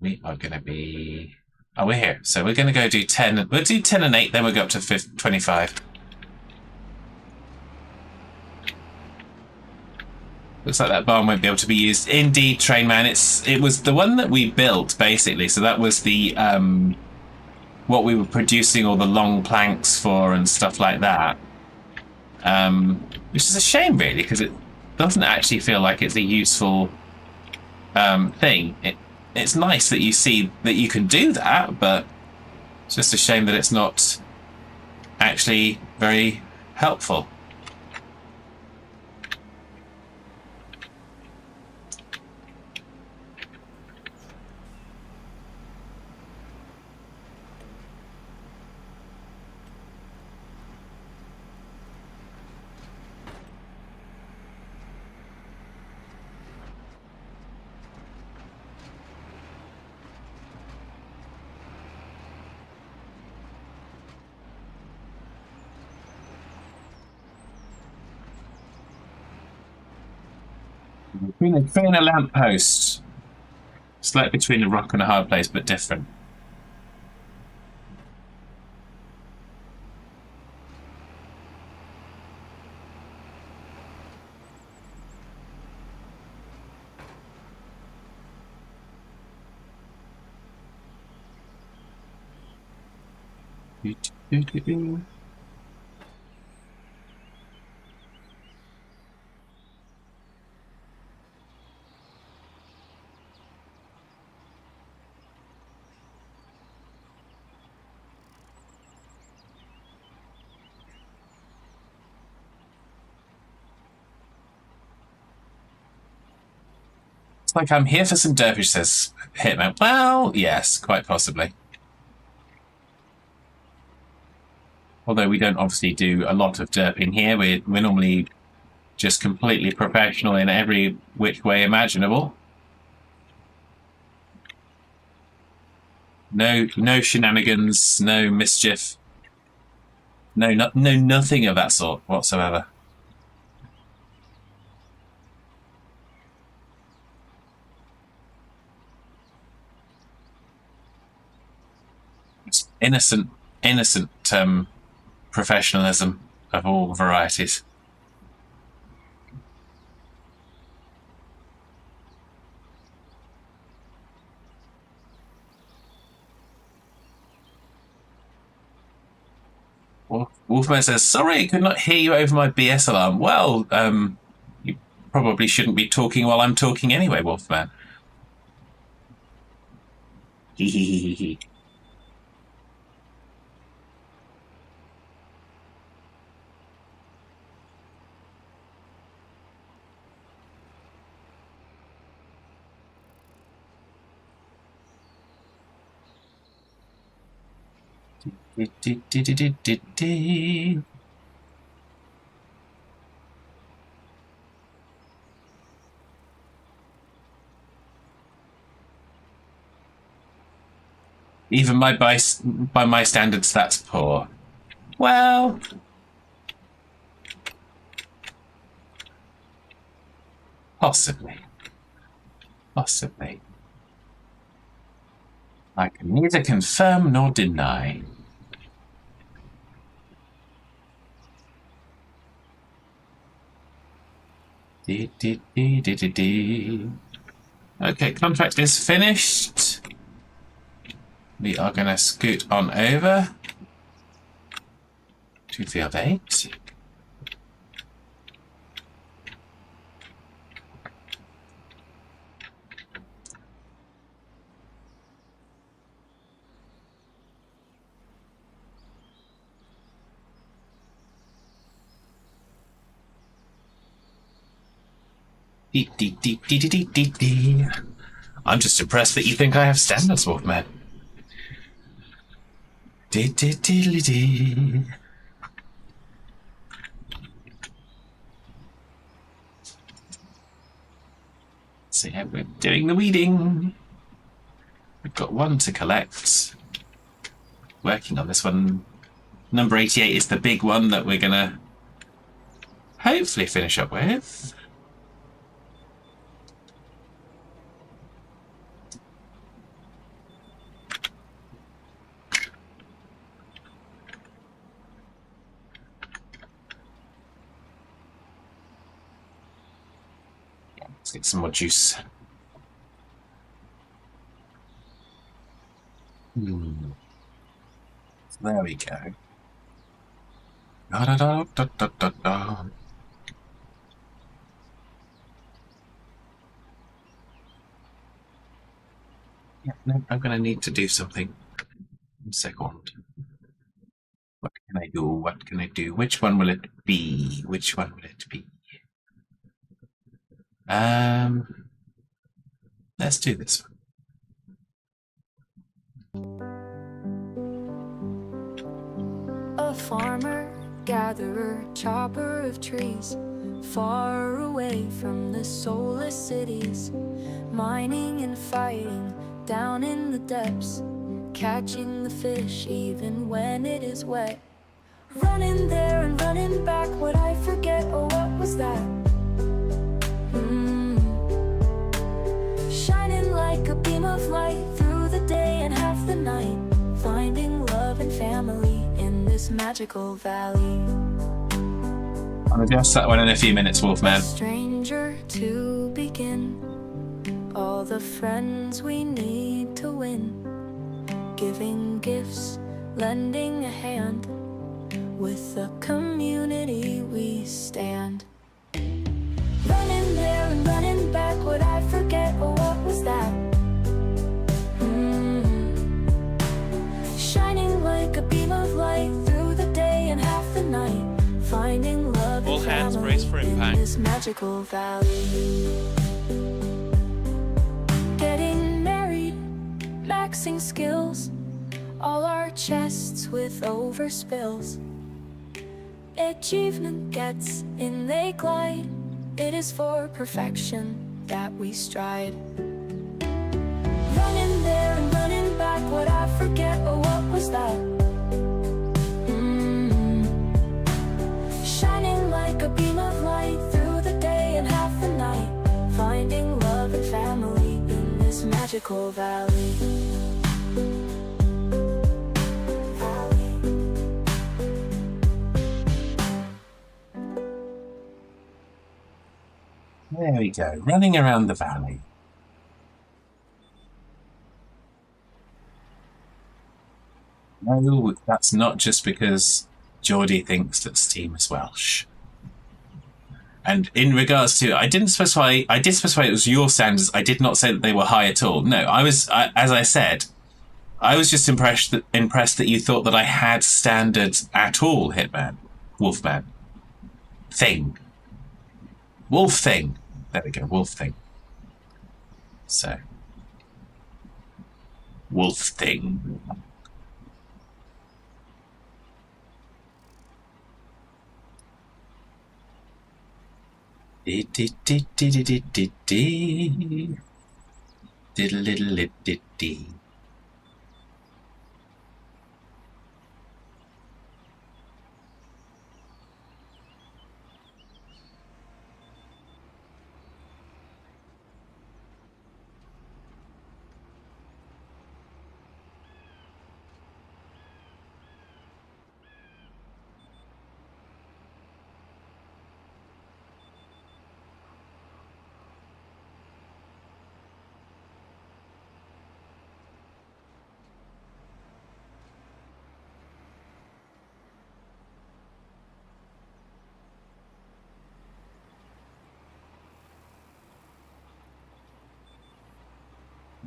We are going to be... Oh, we're here. So we're going to go do 10. We'll do 10 and 8, then we'll go up to 25. Looks like that barn won't be able to be used. Indeed, Trainman. It was the one that we built, basically. So that was the what we were producing all the long planks for and stuff like that. Which is a shame, really, because it doesn't actually feel like it's a useful thing. It's nice that you see that you can do that, but it's just a shame that it's not actually very helpful. Between a lamppost. It's like between a rock and a hard place, but different. It's like I'm here for some derpage, says Hitman. Well, yes, quite possibly. Although we don't obviously do a lot of derping here. We're normally just completely professional in every which way imaginable. No shenanigans, no mischief. No, nothing of that sort whatsoever. It's innocent professionalism of all varieties. Wolfman says, sorry, I could not hear you over my BS alarm. Well, you probably shouldn't be talking while I'm talking anyway, Wolfman. Hehehehe. Even by my standards, that's poor. Well, possibly. Possibly. I can neither confirm nor deny. Okay, contract is finished. We are going to scoot on over to field 8. Dee, dee, dee, dee, dee, dee, dee. I'm just impressed that you think I have standards, Wolfman. Dee, dee, dee, dee. So yeah, we're doing the weeding. We've got one to collect. Working on this one. Number 88 is the big one that we're gonna hopefully finish up with. Let's get some more juice. So there we go. Da, da, da, da, da, da, da. Yeah, no, I'm going to need to do something. 1 second. What can I do? What can I do? Which one will it be? Which one will it be? Let's do this one. A farmer, gatherer, chopper of trees, far away from the soulless cities, mining and fighting down in the depths, catching the fish even when it is wet. Running there and running back, would I forget, oh what was that? Shining like a beam of light through the day and half the night, finding love and family in this magical valley. I'll adjust that one in a few minutes, Wolfman. A stranger to begin, all the friends we need to win, giving gifts, lending a hand, with the community we stand. Running there and running back, would I forget, oh what was that? Shining like a beam of light through the day and half the night, finding love All and hands family brace for in impact. this magical valley. Getting married, maxing skills, all our chests with overspills. Achievement gets in, they glide. It is for perfection that we stride. Running there and running back, would I forget, oh what was that? Shining like a beam of light through the day and half the night, finding love and family in this magical valley. There we go, running around the valley. No, that's not just because Geordie thinks that Steam is Welsh. And in regards to, I did specify it was your standards. I did not say that they were high at all. No, as I said, I was just impressed that you thought that I had standards at all, Wolf Thing. There we go, Wolf Thing. So, Wolf Thing. Diddle-diddle-diddle-diddle-diddle.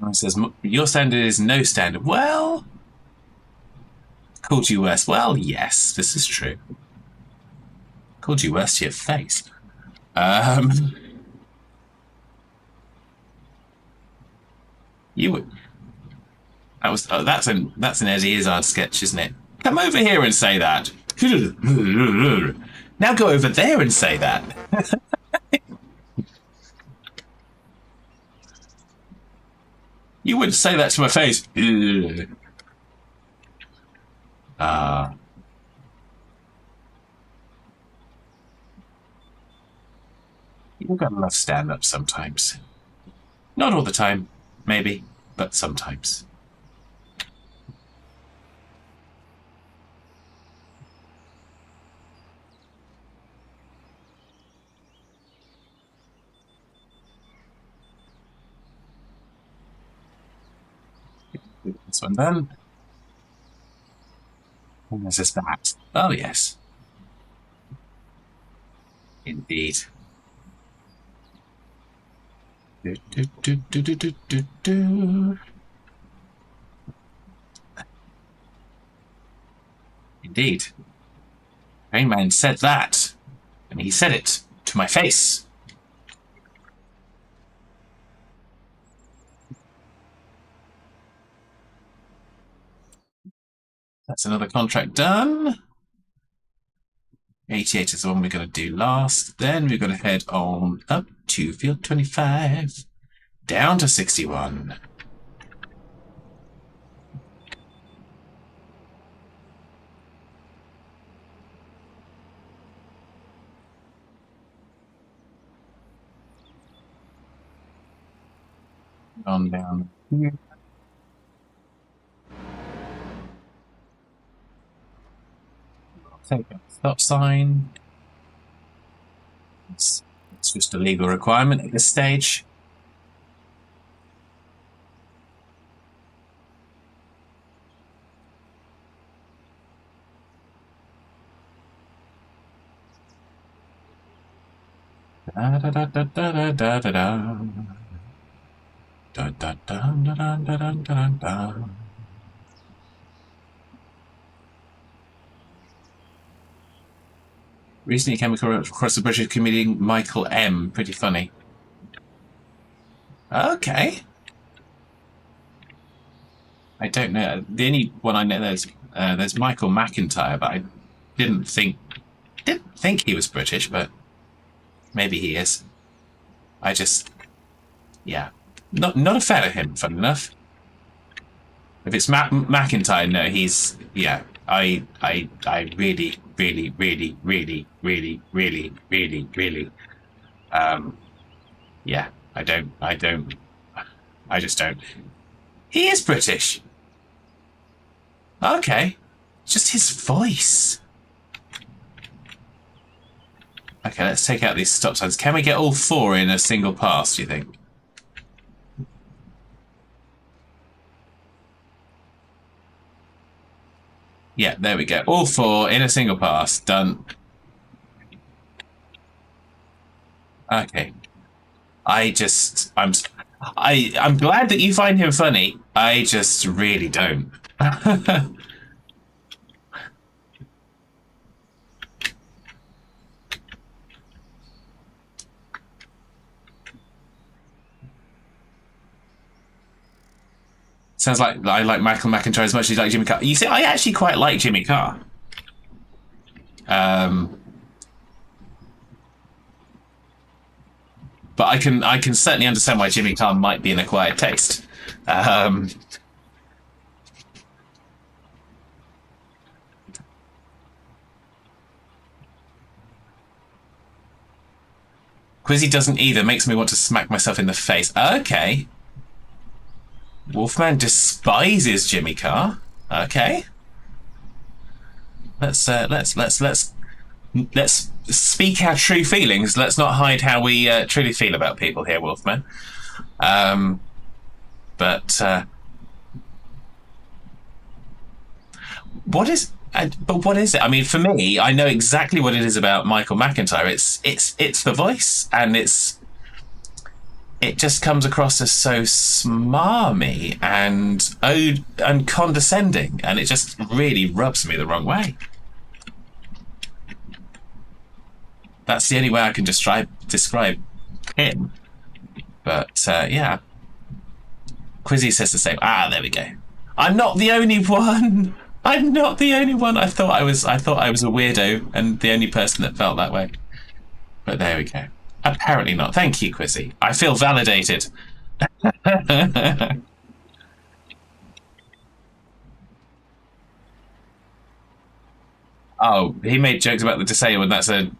It says, your standard is no standard. Well, called you worse. Well, yes, this is true. Called you worse to your face. You would. That's an Eddie Izzard sketch, isn't it? Come over here and say that. Now go over there and say that. You wouldn't say that to my face. You've got to love stand-up sometimes. Not all the time, maybe, but sometimes. This one done. And there's this bat. Oh, yes. Indeed. Do, do, do, do, do, do, do, do. Indeed. Rain Man said that, and he said it to my face. That's another contract done. 88 is the one we're going to do last. Then we're going to head on up to field 25, down to 61. On down here. Take a stop sign. It's just a legal requirement at this stage. Da da da da da da da da. Da da da da da da da da. Recently came across a British comedian, Michael M. Pretty funny. Okay. I don't know. The only one I know there's Michael McIntyre, but I didn't think he was British, but maybe he is. I just, yeah, not a fan of him. Fun enough. If it's McIntyre, no, he's yeah. I really, yeah, I just don't. He is British. Okay. Just his voice. Okay, let's take out these stop signs. Can we get all four in a single pass, do you think? Yeah, there we go. All four in a single pass. Done. Okay. I'm glad that you find him funny. I just really don't. Sounds like I like Michael McIntyre as much as you like Jimmy Carr. You see, I actually quite like Jimmy Carr. But I can certainly understand why Jimmy Carr might be an acquired taste. Quizzy doesn't either. Makes me want to smack myself in the face. Okay. Wolfman despises Jimmy Carr. Okay. Let's speak our true feelings. Let's not hide how we truly feel about people here, Wolfman. But what is it? I mean, for me, I know exactly what it is about Michael McIntyre. It's the voice, and it just comes across as so smarmy and condescending, and it just really rubs me the wrong way. That's the only way I can describe him. But yeah. Quizzy says the same. Ah, there we go. I'm not the only one. I'm not the only one. I thought I was a weirdo and the only person that felt that way. But there we go. Apparently not. Thank you, Quizzy. I feel validated. Oh, he made jokes about the disabled. That's a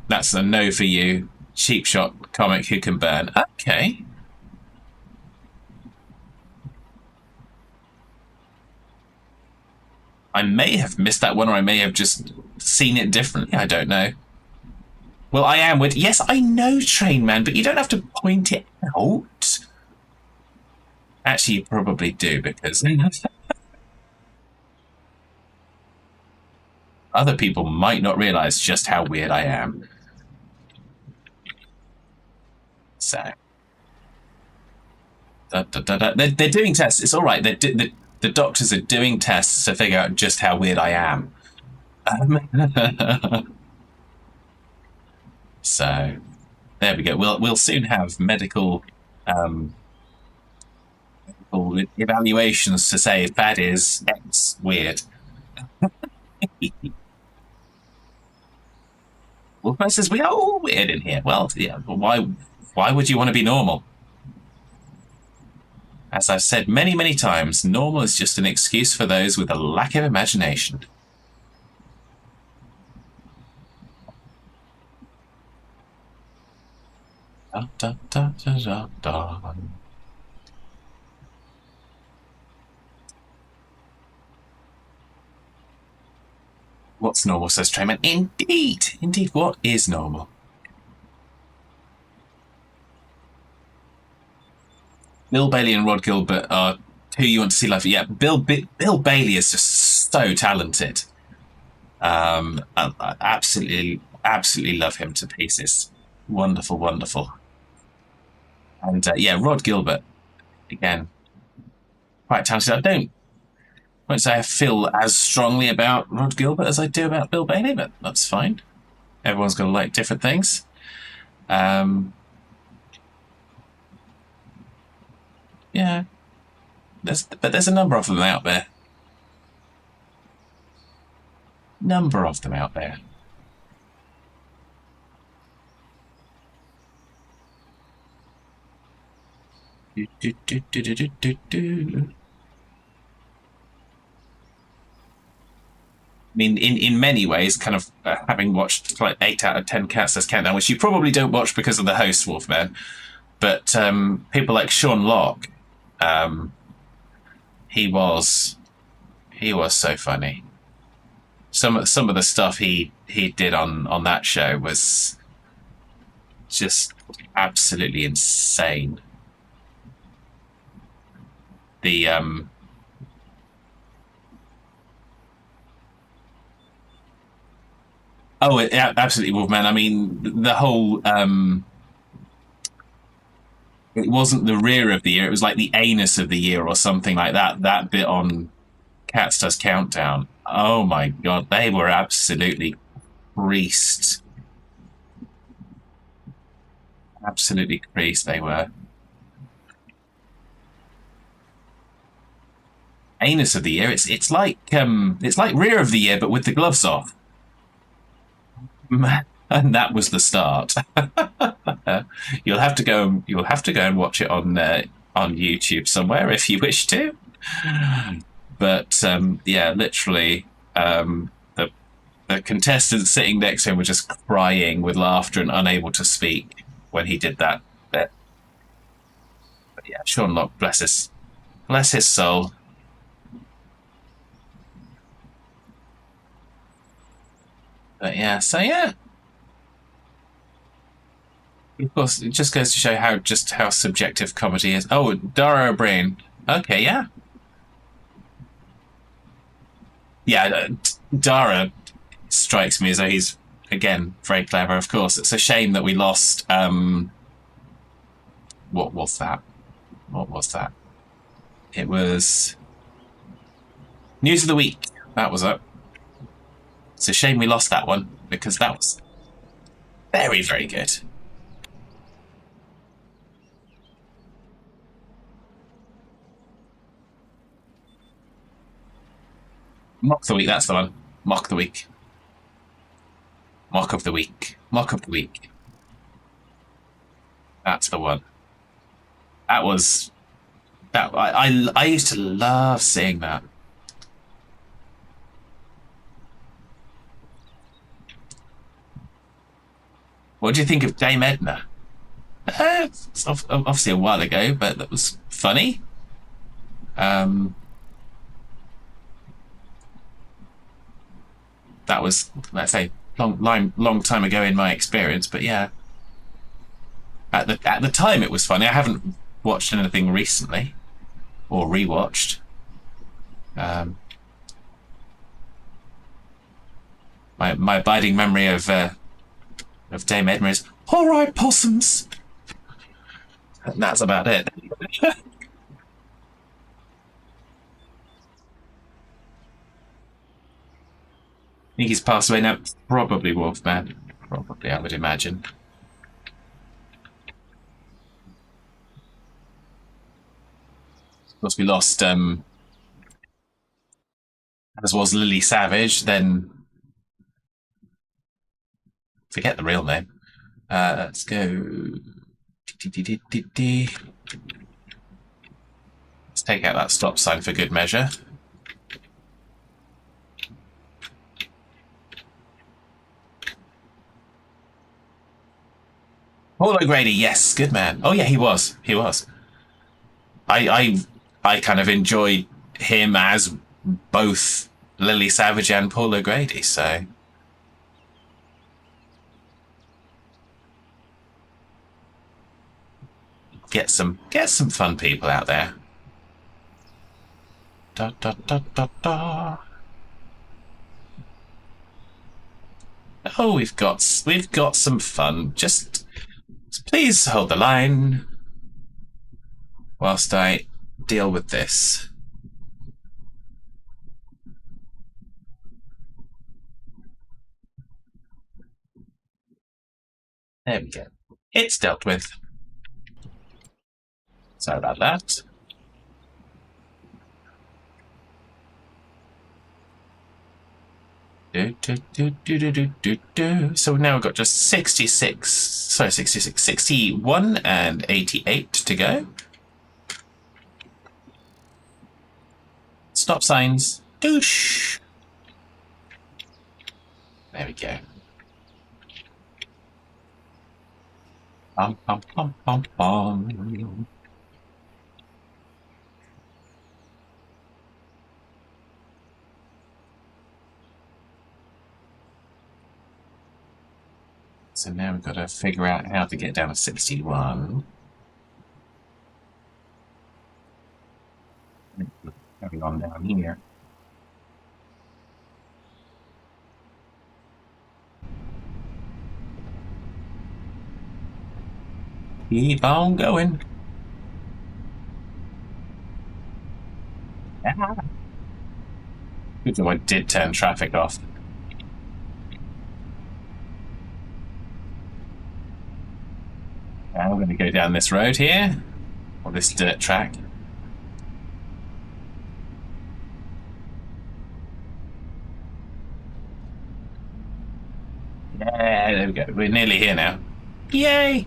that's a no for you. Cheap shot comic who can burn. Okay. I may have missed that one, or I may have just seen it differently. I don't know. Well, I am with. Yes, I know, Train Man, but you don't have to point it out. Actually, you probably do, because other people might not realize just how weird I am. So, they're doing tests. It's all right. The doctors are doing tests to figure out just how weird I am. So, there we go. We'll soon have medical evaluations to say if that is X weird. Wolfman says we are all weird in here. Well, yeah. Why would you want to be normal? As I've said many, many times, normal is just an excuse for those with a lack of imagination. Da, da, da, da, da, da. What's normal, says Trayman. Indeed. Indeed, what is normal? Bill Bailey and Rod Gilbert are who you want to see live. Yeah, Bill Bailey is just so talented. I absolutely love him to pieces. Wonderful, wonderful. And yeah, Rod Gilbert, again, quite talented. I won't say I feel as strongly about Rod Gilbert as I do about Bill Bailey, but that's fine. Everyone's going to like different things. Yeah, there's a number of them out there. Number of them out there. I mean, in many ways, kind of having watched like 8 out of 10 Cats Says Countdown, which you probably don't watch because of the host, Wolfman, but people like Sean Locke, he was so funny. Some of the stuff he did on that show was just absolutely insane. The absolutely, Wolfman. I mean, the whole it wasn't the rear of the year; it was like the anus of the year or something like that. That bit on Cats Does Countdown. Oh my god, they were absolutely creased. Absolutely creased they were. Anus of the year. It's like rear of the year, but with the gloves off. And that was the start. You'll have to go and watch it on YouTube somewhere if you wish to. But yeah, literally, the contestants sitting next to him were just crying with laughter and unable to speak when he did that bit. But yeah, Sean Locke, bless his soul. But yeah, so yeah. Of course, it just goes to show how subjective comedy is. Oh, Dara O'Brien. Okay, yeah. Yeah, Dara strikes me as though he's, again, very clever, of course. It's a shame that we lost... what was that? It was... News of the Week. That was it. It's a shame we lost that one, because that was very, very good. Mock the week. That's the one. Mock the week. Mock of the week. Mock of the week. That's the one. That was that. I used to love seeing that. What do you think of Dame Edna? It's obviously a while ago, but that was funny. That was, let's say, long time ago in my experience. But yeah, at the time it was funny. I haven't watched anything recently or rewatched. My abiding memory of Dame Edna is "All right, possums." And that's about it. I think he's passed away now. Probably Wolfman. Probably, I would imagine. Of course, we lost, as was Lily Savage, then forget the real name. Let's go. Let's take out that stop sign for good measure. Paul O'Grady, yes, good man. Oh yeah, he was. He was. I kind of enjoyed him as both Lily Savage and Paul O'Grady, so get some fun people out there. Da, da, da, da, da. Oh, we've got some fun. Just please hold the line whilst I deal with this. There we go. It's dealt with. Sorry about that. So now we've got just 61 and 88 to go. Stop signs. Doosh. There we go. Bum, bum, bum, bum, bum. So now we've got to figure out how to get down to 61. Going on down here. Keep on going. Ah. Good job I did turn traffic off. Now we're going to go down this road here, or this dirt track. Yeah, there we go. We're nearly here now. Yay!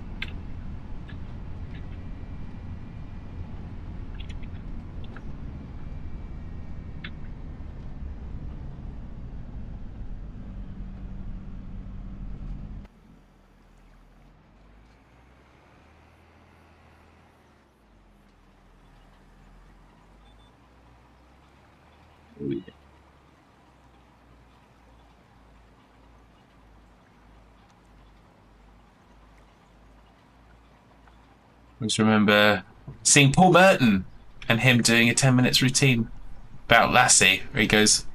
I just remember seeing Paul Merton and him doing a 10 minutes routine about Lassie, where he goes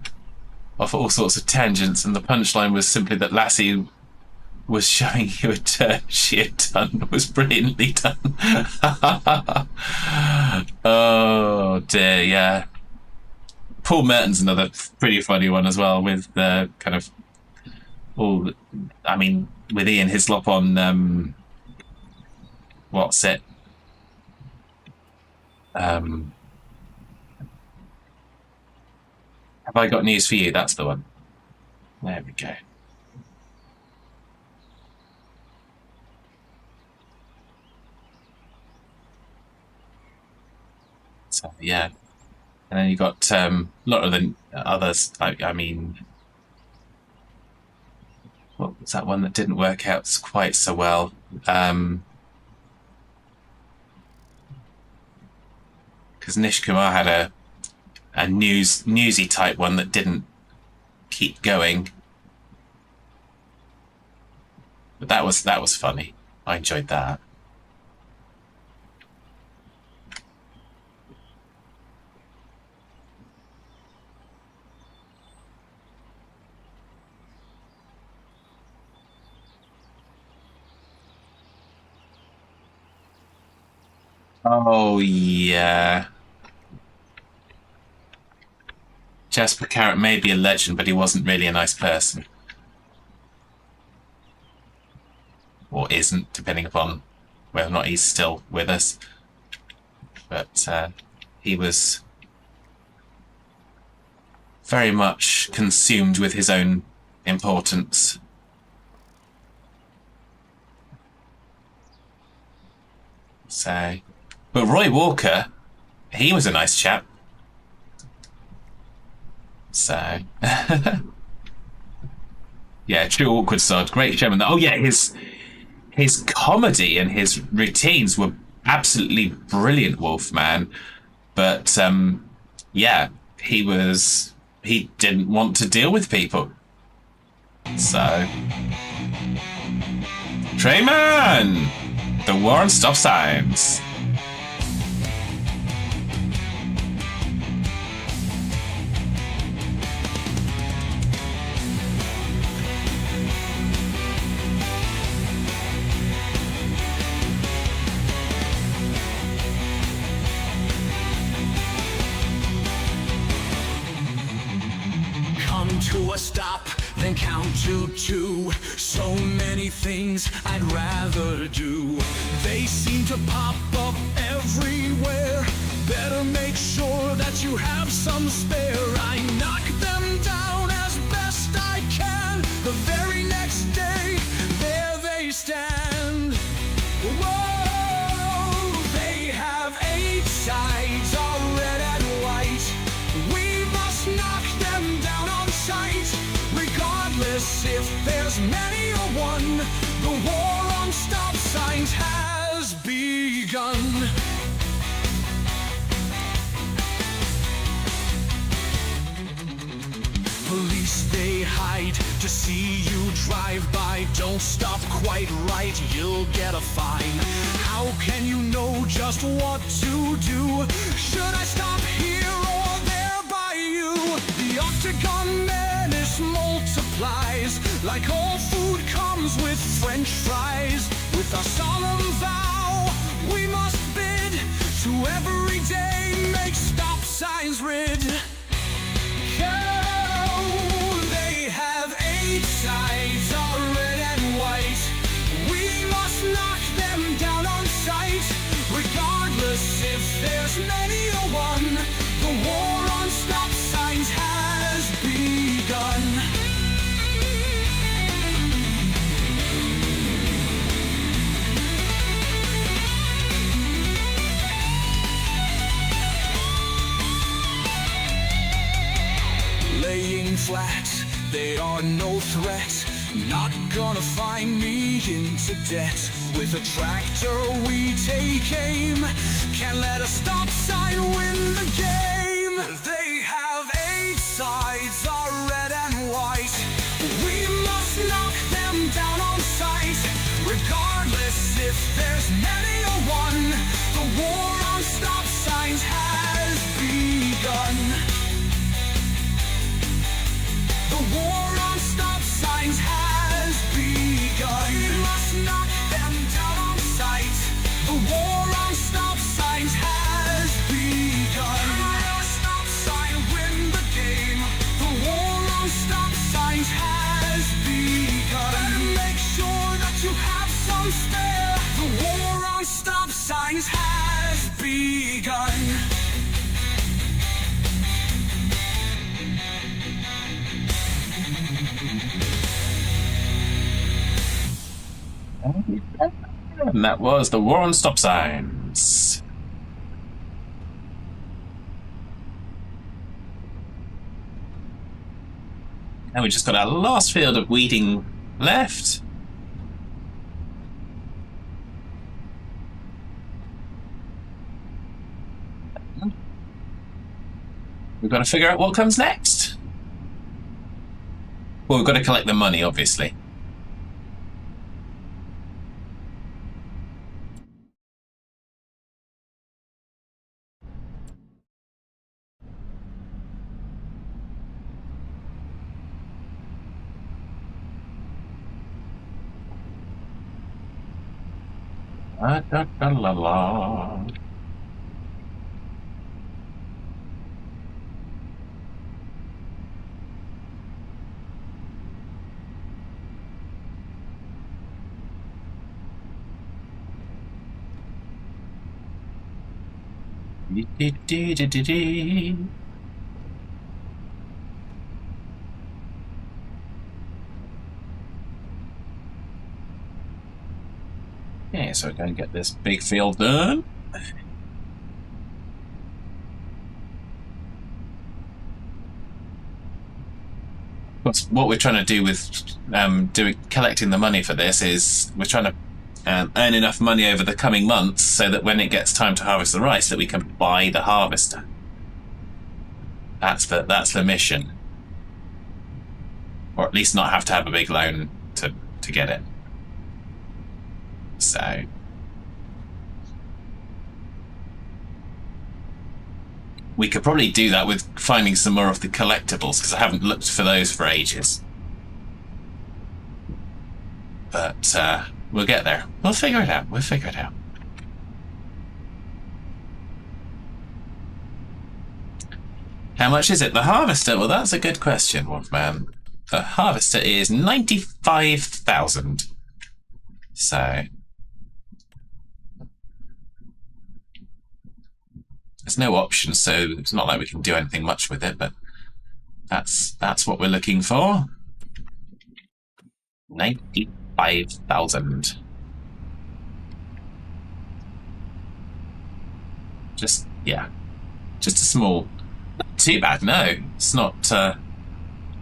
off all sorts of tangents, and the punchline was simply that Lassie was showing you a turn she had done was brilliantly done. Oh dear, yeah. Paul Merton's another pretty funny one as well, with the kind of all. I mean, with Ian Hislop on what's it? Have I got news for you? That's the one. There we go. So, yeah. And then you got a lot of the others. I mean, what was that one that didn't work out quite so well? Because Nish Kumar had a newsy type one that didn't keep going, but that was funny. I enjoyed that. Oh yeah. Jasper Carrot may be a legend, but he wasn't really a nice person. Or isn't, depending upon whether or not he's still with us. But he was very much consumed with his own importance. So, but Roy Walker, he was a nice chap. So, yeah, true awkward sod, great showman. Oh yeah, his comedy and his routines were absolutely brilliant, Wolfman. But yeah, he didn't want to deal with people. So, Trayman, the war on stop signs. To a stop, then count to 2. So many things I'd rather do. They seem to pop up everywhere. Better make sure that you have some spare. I knock them down as best I can. The very next day, there they stand. Whoa, they have 8 sides, all red and white. We must knock them down on sight. Regardless if there's many or one, the war on stop signs has begun. Police, they hide to see you drive by. Don't stop quite right, you'll get a fine. How can you know just what to do? Should I stop here or there by you? The Octagon menace multiplies. Like all food comes with French fries. With our solemn vow, we must bid to every day make stop signs rid. They have 8 sides, all red and white. We must knock them down on sight. Regardless if there's many or one, the war on stop signs has begun. Laying flat, they are no threat. Not gonna find me into debt. With a tractor we take aim. Can't let a stop sign win the game. They have 8 sides, are red and white. We must knock them down on sight. Regardless if there's many or one, the war on stop signs has begun. The war on stop signs has begun. We must knock them down on sight. The war on stop signs has begun. and that was the war on stop signs. And we just got our last field of weeding left. We've got to figure out what comes next. Well, we've got to collect the money, obviously. La, da, da, la, la. Okay, so we're going to get this big field done. What we're trying to do with collecting the money for this is we're trying to earn enough money over the coming months so that when it gets time to harvest the rice, that we can buy the harvester. That's the mission, or at least not have to have a big loan to get it. So we could probably do that with finding some more of the collectibles, because I haven't looked for those for ages. But we'll get there. We'll figure it out. We'll figure it out. How much is it? The harvester? Well, that's a good question, Wolfman. The harvester is 95,000. So there's no option, so it's not like we can do anything much with it, but that's what we're looking for. 95,000. Just a small. Not too bad. No, it's not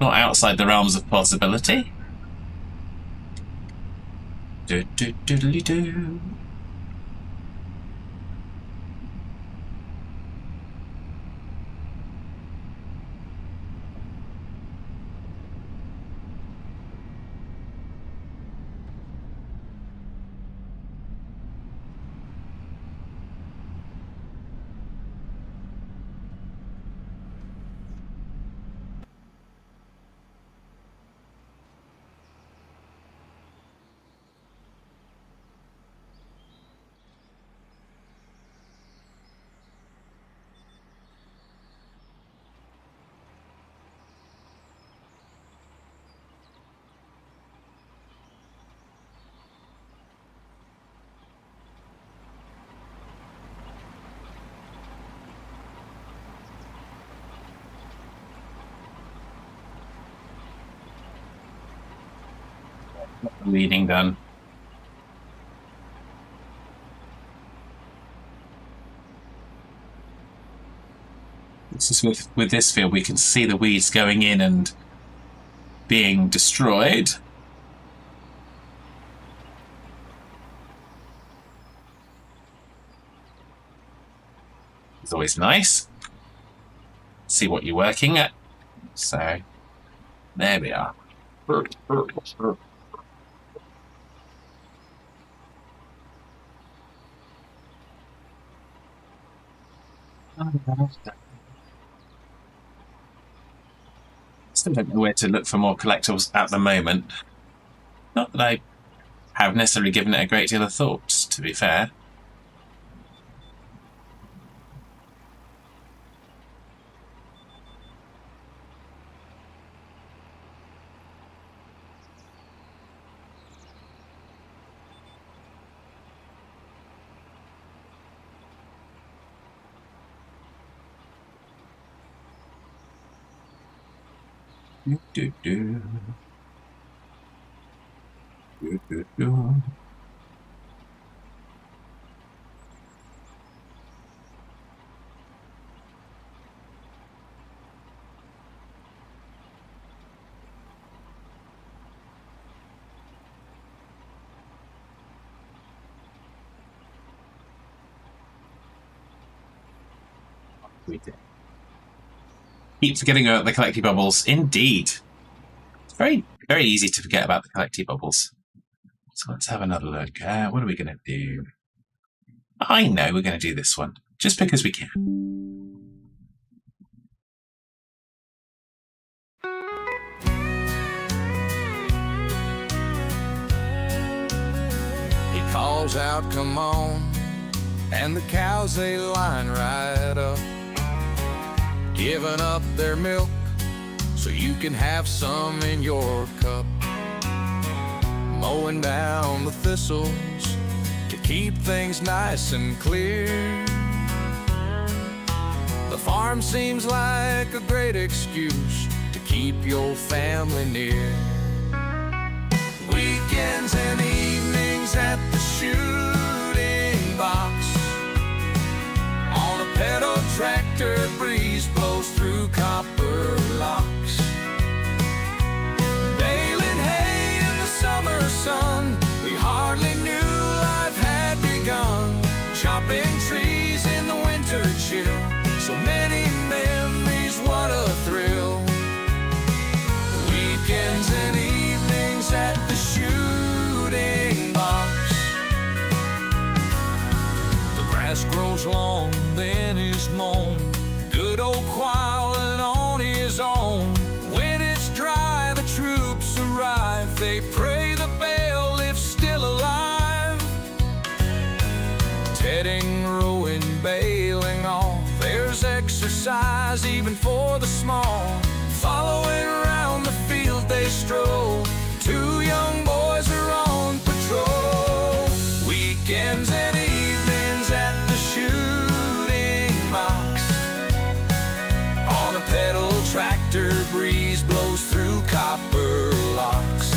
outside the realms of possibility. Do do doodly do. Weeding done. This is with this field, we can see the weeds going in and being destroyed. It's always nice. See what you're working at. So there we are. Still don't know where to look for more collectibles at the moment. Not that I have necessarily given it a great deal of thought, to be fair. Do, do. Do, do, do. We did. Keep forgetting about the collecty bubbles. Indeed. It's very, very easy to forget about the collecty bubbles. So let's have another look. What are we going to do? I know we're going to do this one, just because we can. He calls out, come on, and the cows, they line right up, giving up their milk so you can have some in your cup. Mowing down the thistles to keep things nice and clear. The farm seems like a great excuse to keep your family near. Weekends and evenings at the shooting box, on a pedal tractor, breeze blows through copper locks. Baling hay in the summer sun, we hardly knew life had begun. Chopping trees in the winter chill, so many memories, what a thrill. Weekends and evenings at the shooting box. The grass grows long, then is mown. Good old quiet on his own. When it's dry, the troops arrive. They pray the bailiff's still alive. Tedding, rowing, bailing off. There's exercise even for the small. Following around the field they stroll. Two young boys are on patrol. Weekends and evenings at the shooting box, on a pedal tractor, breeze blows through copper locks.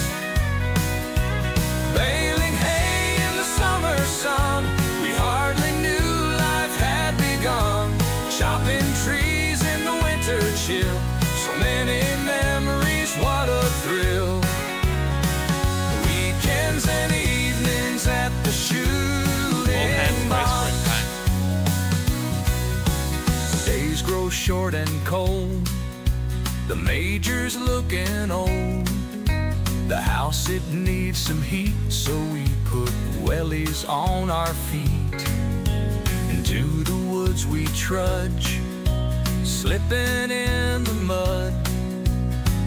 Baling hay in the summer sun, we hardly knew life had begun. Chopping trees in the winter chill, so many memories, what a thrill. Weekends and evenings at the shooting box. Days grow short and cold, the major's looking old. The house, it needs some heat, so we put wellies on our feet. Into the woods we trudge, slipping in the mud.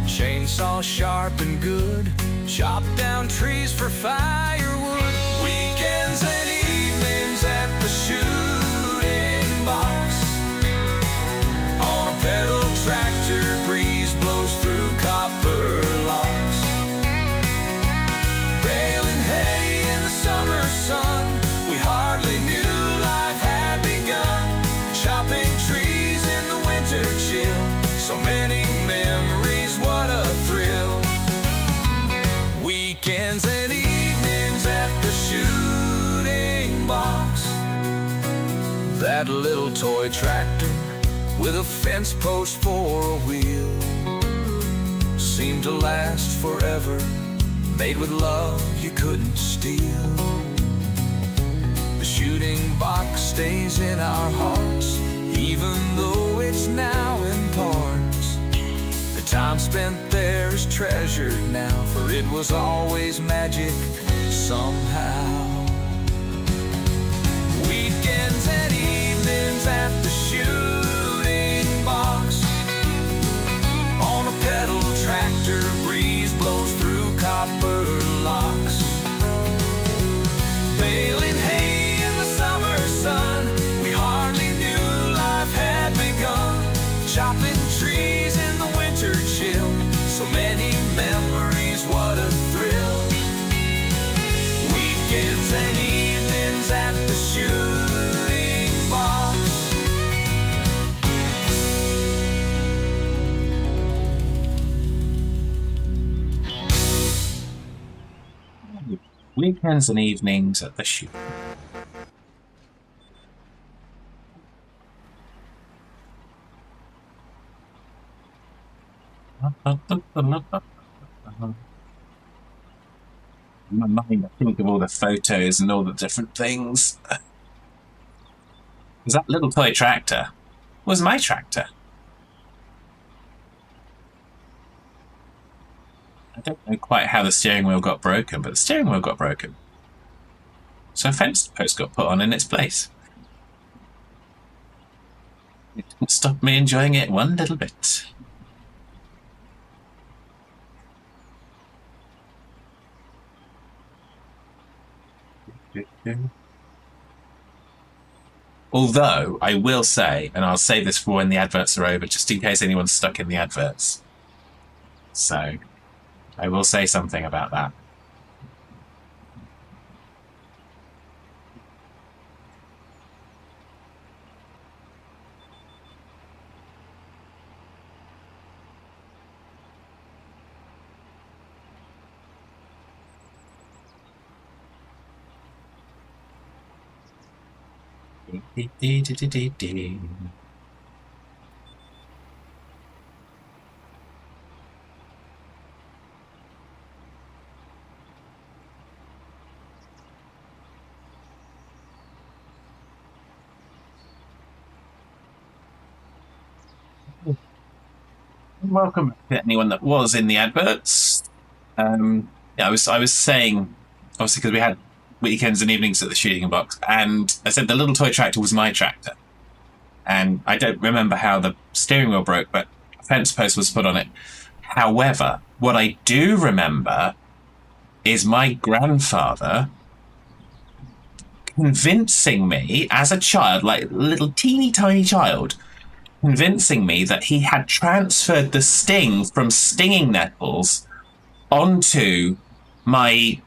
Chainsaw sharp and good, chop down trees for firewood. Weekends and evenings at the shooting box, on a pedal tractor, breeze blows through copper locks. Baling hay in the summer sun, we hardly knew life had begun. Chopping trees in the winter chill, so many memories, what a thrill. Weekends and evenings at the shooting box. That little toy tractor with a fence post for a wheel seemed to last forever, made with love you couldn't steal. The shooting box stays in our hearts, even though it's now in parts. The time spent there is treasured now, for it was always magic somehow. Weekends and evenings at the shooting box, on a pedal tractor, breeze blows through copper locks. Baling hay in the summer sun, we hardly knew life had begun. Chopping trees in the winter chill, so many memories, what a thrill. Weekends and evenings at the shooting box. Weekends and evenings at the shoot. In my mind, I think of all the photos and all the different things. There's that little toy tractor. was my tractor. I don't know quite how the steering wheel got broken, but the steering wheel got broken. So a fence post got put on in its place. It didn't stop me enjoying it one little bit. Although, I will say, and I'll say this for when the adverts are over, just in case anyone's stuck in the adverts. So, I will say something about that. Welcome to anyone that was in the adverts. Yeah, I was saying, obviously, because we had weekends and evenings at the shooting box, and I said the little toy tractor was my tractor. And I don't remember how the steering wheel broke, but a fence post was put on it. However, what I do remember is my grandfather convincing me as a child, like a little teeny tiny child, convincing me that he had transferred the sting from stinging nettles onto my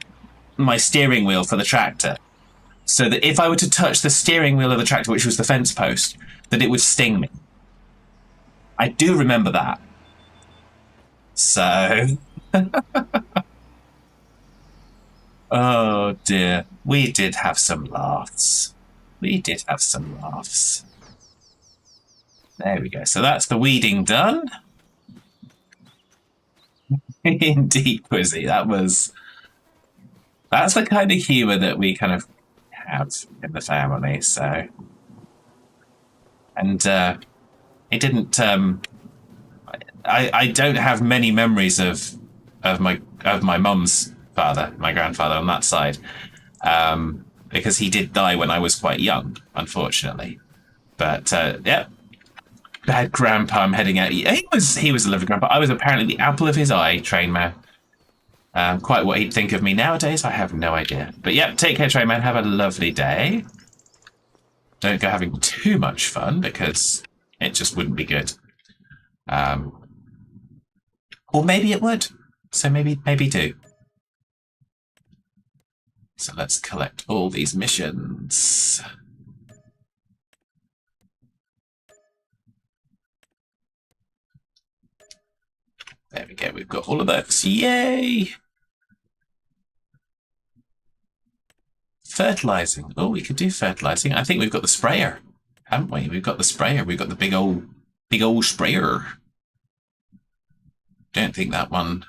steering wheel for the tractor, so that if I were to touch the steering wheel of the tractor, which was the fence post, that it would sting me. I do remember that. So, oh dear, we did have some laughs. We did have some laughs. There we go. So that's the weeding done. Indeed, Quizzy. That's the kind of humour that we kind of have in the family. So, and it didn't. I don't have many memories of my mum's father, my grandfather on that side, because he did die when I was quite young, unfortunately. But yeah. Bad grandpa, I'm heading out. He was a lovely grandpa. I was apparently the apple of his eye, train man. Quite what he'd think of me nowadays, I have no idea. But yeah, take care, train man. Have a lovely day. Don't go having too much fun because it just wouldn't be good. Or maybe it would. So maybe do. So let's collect all these missions. There we go, we've got all of those. Yay! Fertilizing. Oh, we could do fertilizing. I think we've got the sprayer, haven't we? We've got the sprayer. We've got the big old sprayer. Don't think that one.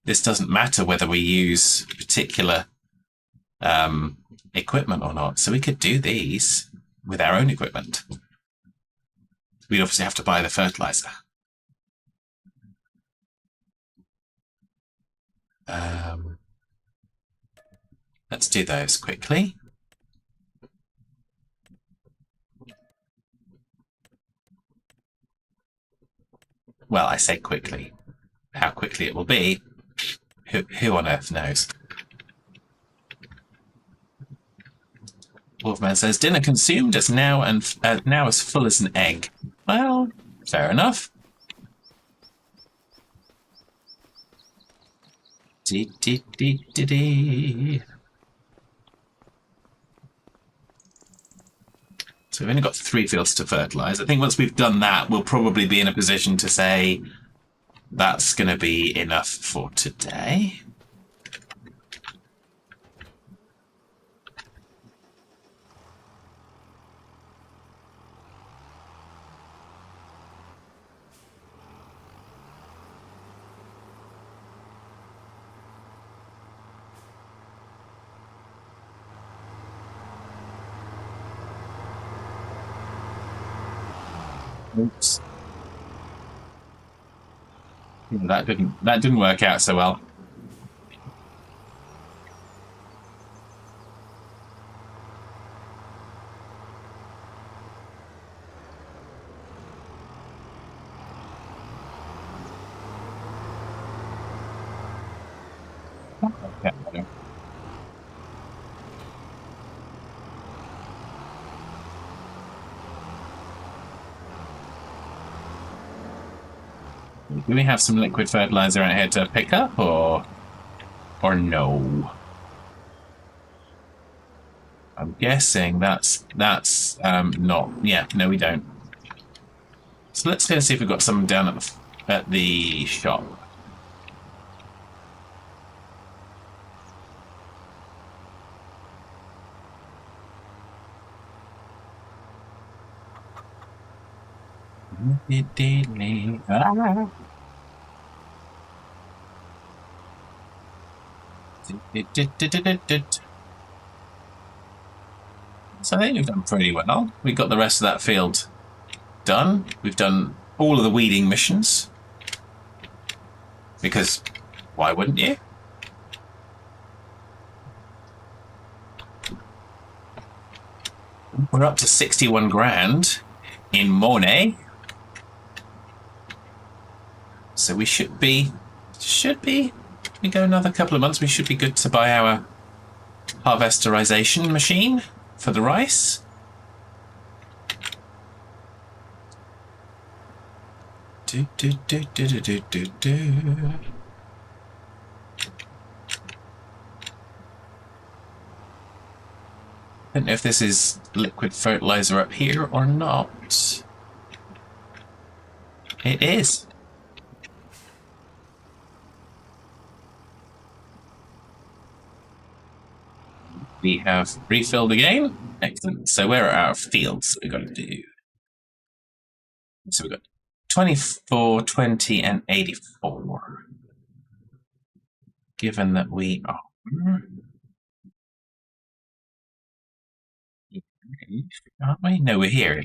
This doesn't matter whether we use particular equipment or not. So we could do these with our own equipment. We'd obviously have to buy the fertilizer. Let's do those quickly. Well, I say quickly. How quickly it will be, who on earth knows? Wolfman says, dinner consumed is now as full as an egg. Well, fair enough. So we've only got 3 fields to fertilise. I think once we've done that, we'll probably be in a position to say that's going to be enough for today. Oops. Yeah, that didn't work out so well. Okay. Do we have some liquid fertilizer out here to pick up, or no? I'm guessing that's not. Yeah, no, we don't. So let's go see if we've got some down at the shop. Ah. So I think we've done pretty well. We got the rest of that field done. We've done all of the weeding missions. Because why wouldn't you? We're up to 61 grand in money. So we should be, we go another couple of months, we should be good to buy our harvesterization machine for the rice. Do. I don't know if this is liquid fertilizer up here or not. It is. We have refilled again. Excellent. So where are our fields we've got to do? So we've got 24, 20, and 84. Given that we are... Aren't we? No, we're here.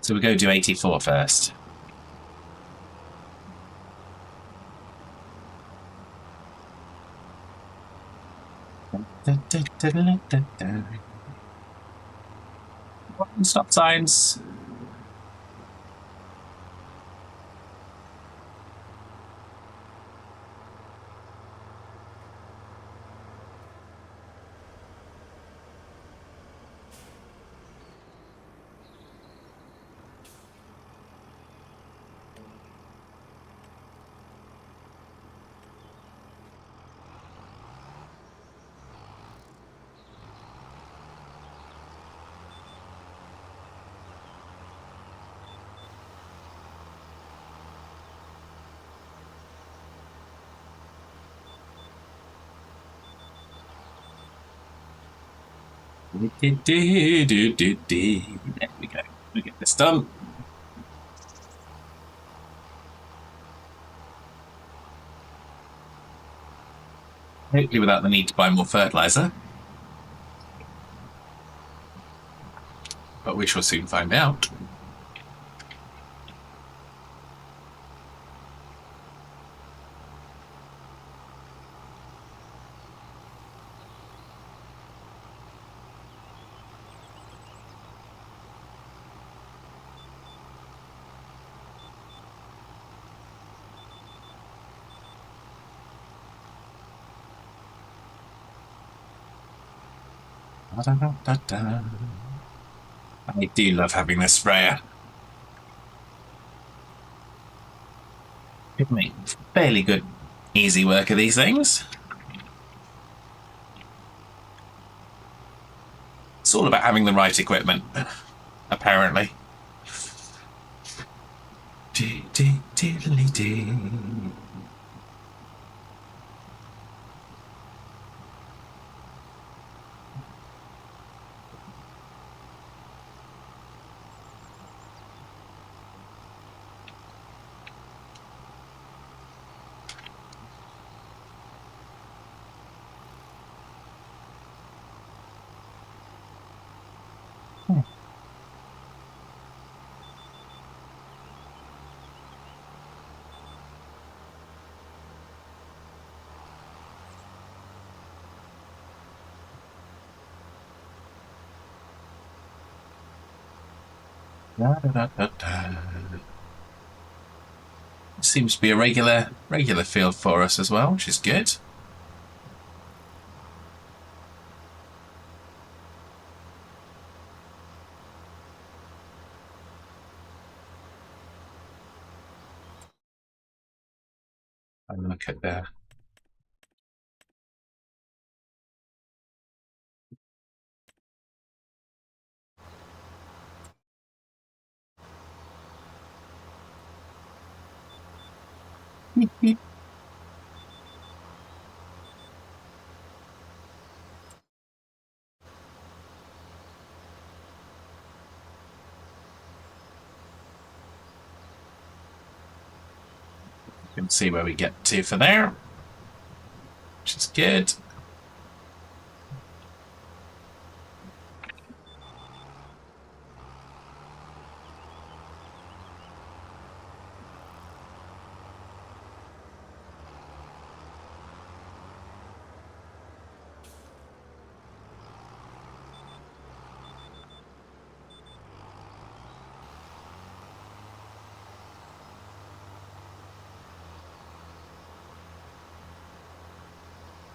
So we go do 84 first. Stop signs. There we go. We get this done. Hopefully without the need to buy more fertilizer. But we shall soon find out. I do love having this sprayer. Give me fairly good, easy work of these things. It's all about having the right equipment, apparently. Da, da, da, da, da. Seems to be a regular field for us as well, which is good. And look at there. You can see where we get to for there, which is good.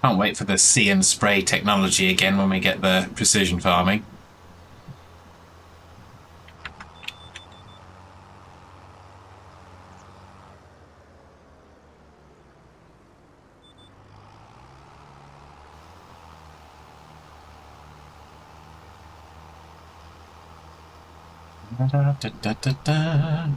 Can't wait for the see and spray technology again when we get the precision farming. Da, da, da, da, da.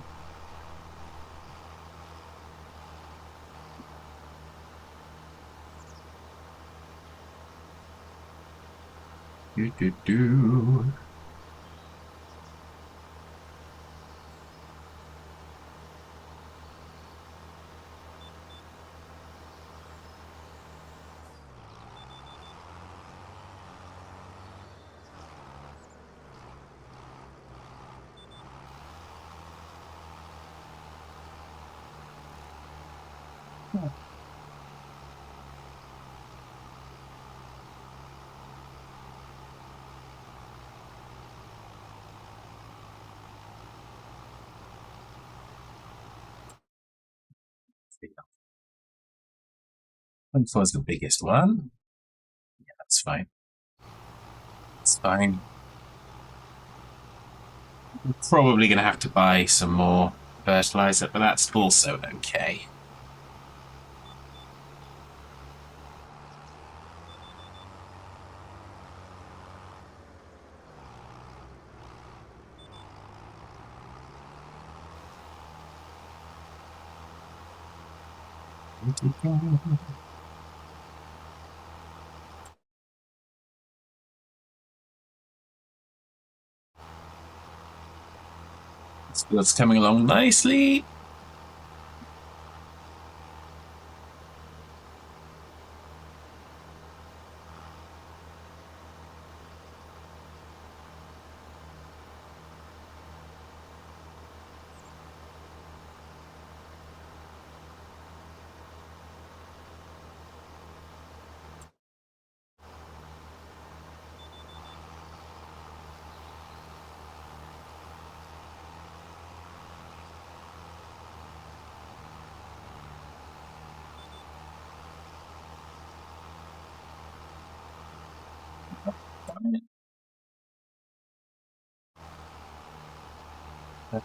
Do, do, do. And was the biggest one. Yeah, that's fine. It's fine. We're probably going to have to buy some more fertilizer, but that's also okay. This field's coming along nicely.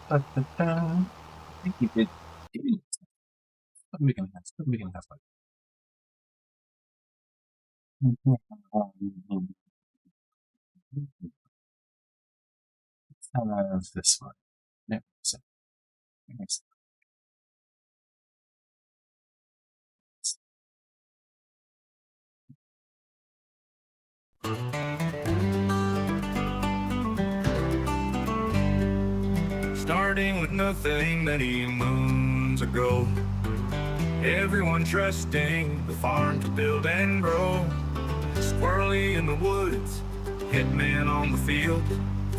I think he did. What are we going to have? What are we going to have? Let's have this one. No, so, yes. Starting with nothing many moons ago, everyone trusting the farm to build and grow. Squirrely in the woods, hitman on the field,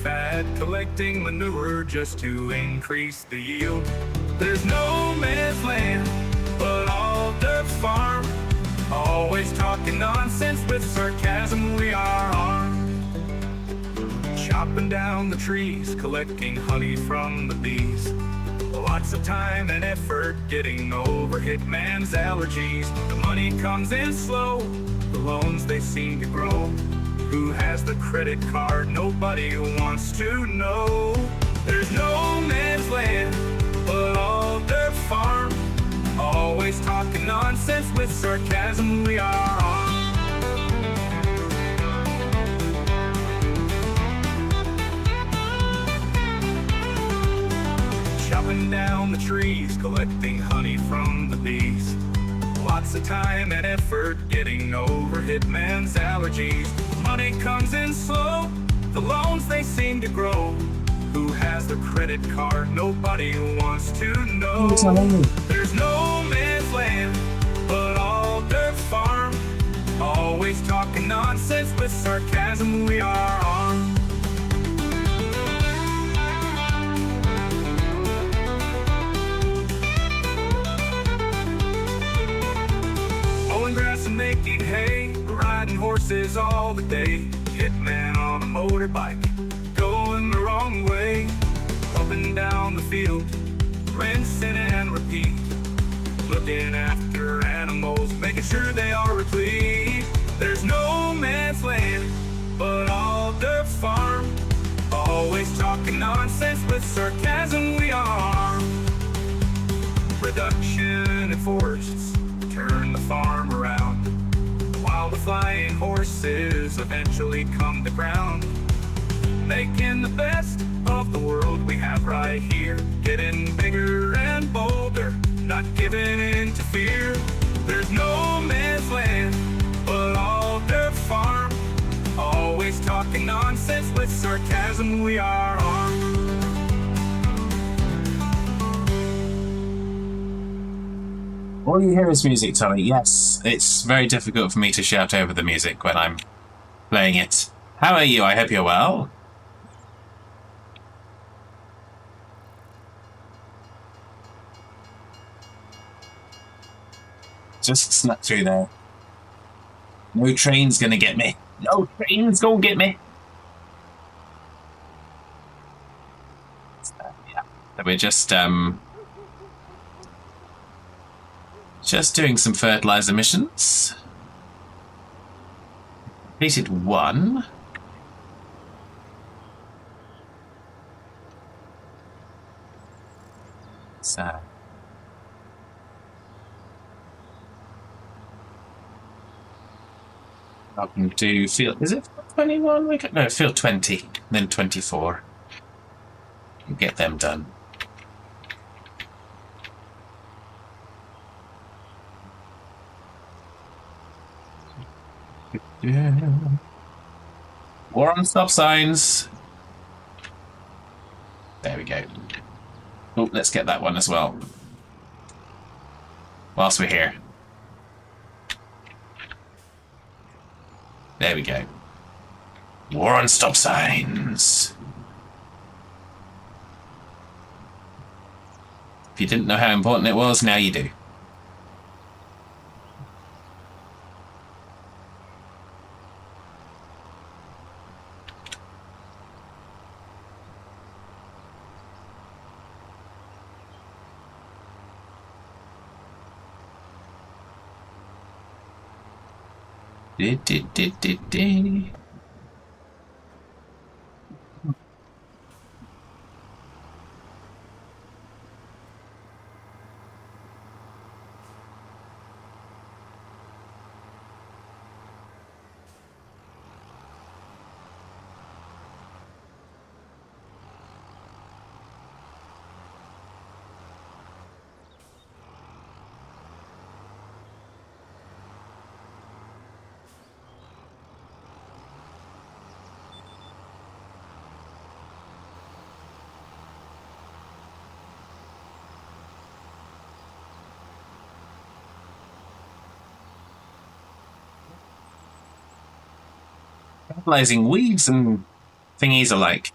fat collecting manure just to increase the yield. There's no man's land, but all dirt farm, always talking nonsense with sarcasm we are armed. chopping down the trees, collecting honey from the bees. Lots of time and effort getting over hitman's allergies. The money comes in slow, the loans they seem to grow. Who has the credit card? Nobody wants to know. There's no man's land, but all their farm. Always talking nonsense with sarcasm, we are on. Chopping down the trees, collecting honey from the bees. Lots of time and effort getting over hitman's allergies. Money comes in slow, the loans they seem to grow. Who has the credit card? Nobody wants to know. There's no man's land, but all their farm. Always talking nonsense with sarcasm, we are on. Grass and making hay, riding horses all the day. Hitman on a motorbike, going the wrong way. Up and down the field, rinsing and repeat. Looking after animals, making sure they are replete. There's no man's land, but all their farm. Always talking nonsense with sarcasm, we are. Reduction in forests, turn the farm around, while the flying horses eventually come to ground. Making the best of the world we have right here, getting bigger and bolder, not giving in to fear. There's no man's land, but all their farm. Always talking nonsense with sarcasm, we are on. All you hear is music, Tommy. Yes, it's very difficult for me to shout over the music when I'm playing it. How are you? I hope you're well. Just snuck through there. No train's gonna get me. No train's gonna get me. Yeah. So we're just doing some fertilizer missions. Completed one. So I can do field. Is it 21? No, field 20, then 24. You get them done. Yeah. War on stop signs. There we go. Oh, let's get that one as well. Whilst we're here. There we go. War on stop signs. If you didn't know how important it was, now you do. Did. Fertilizing weeds and thingies alike.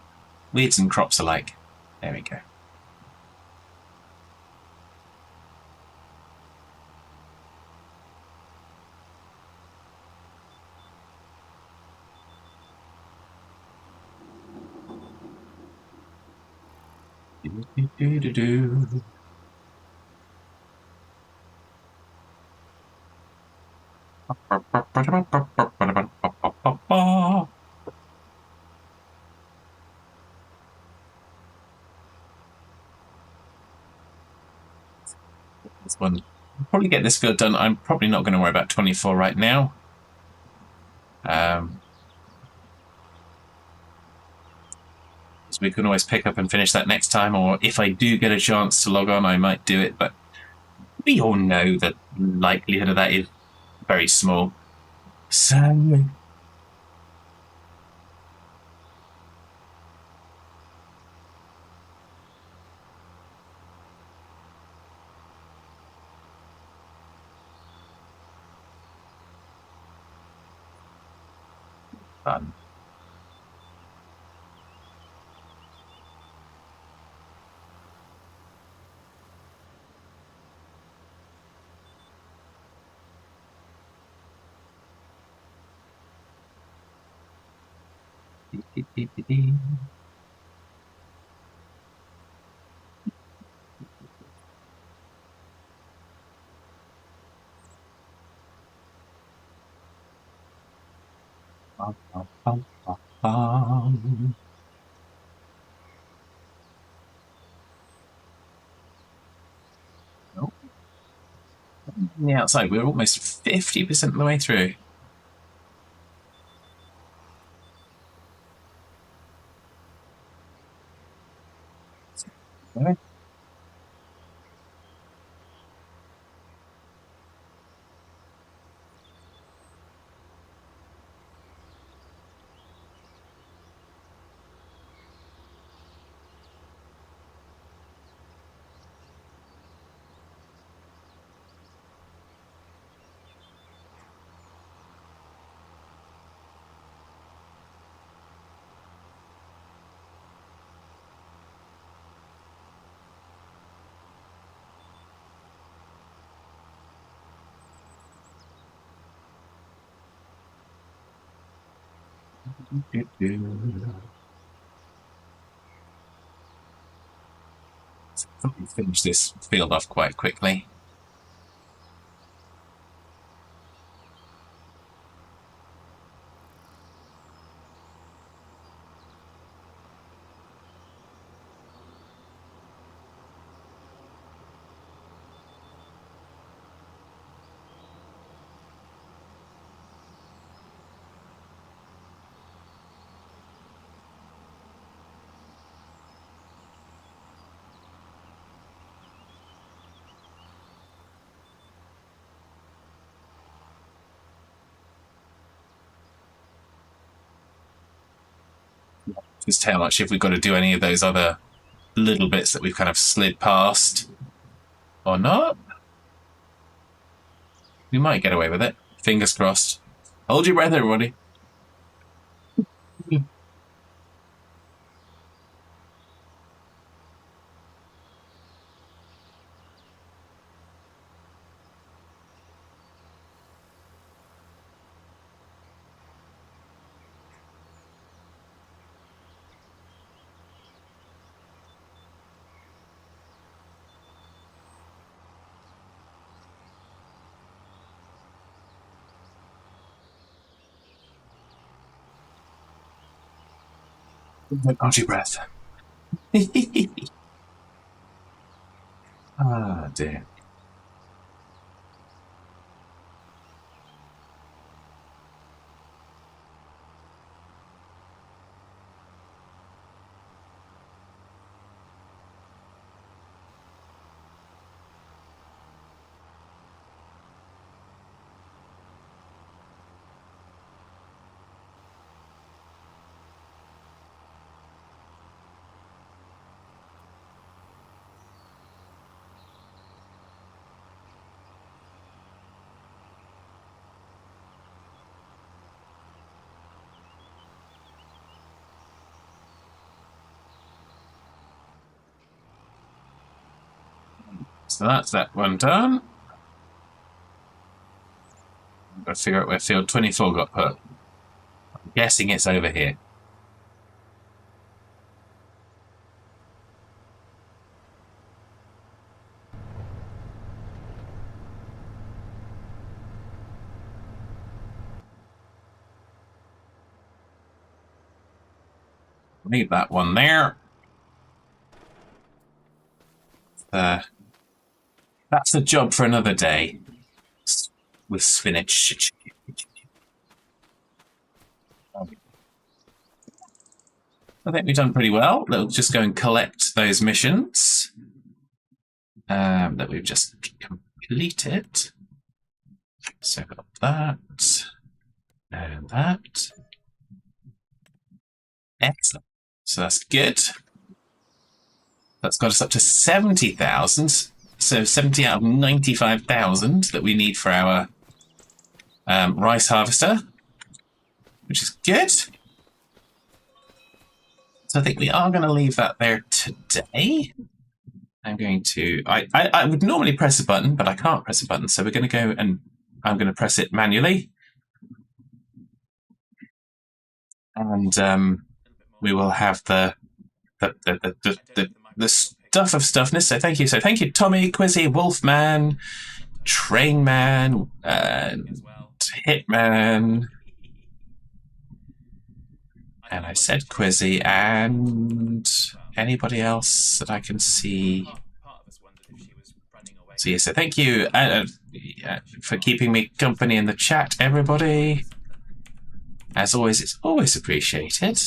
Weeds and crops alike. There we go. Do-do-do-do-do. This one, I'll probably get this field done. I'm probably not going to worry about 24 right now. So we can always pick up and finish that next time, or if I do get a chance to log on, I might do it, but we all know that the likelihood of that is very small. So... fun. Nope. On the outside, we're almost 50% of the way through. Okay. Probably finish this field off quite quickly. Just how much if we've got to do any of those other little bits that we've kind of slid past or not. We might get away with it. Fingers crossed. Hold your breath, everybody. Hold your breath. Ah, dear. So that's that one done. I've got to figure out where field 24 got put. I'm guessing it's over here. Leave that one there. That's a job for another day. With spinach. I think we've done pretty well. Let's just go and collect those missions that we've just completed. So got that and that. Excellent. So that's good. That's got us up to 70,000. So 70 out of 95,000 that we need for our rice harvester, which is good. So I think we are going to leave that there today. I'm going to... I would normally press a button, but I can't press a button. So we're going to go and I'm going to press it manually. And we will have the stuff of stuffness. So thank you. So thank you, Tommy, Quizzy, Wolfman, Trainman, Hitman. And I said Quizzy, and anybody else that I can see. So yeah, so thank you for keeping me company in the chat, everybody. As always, it's always appreciated.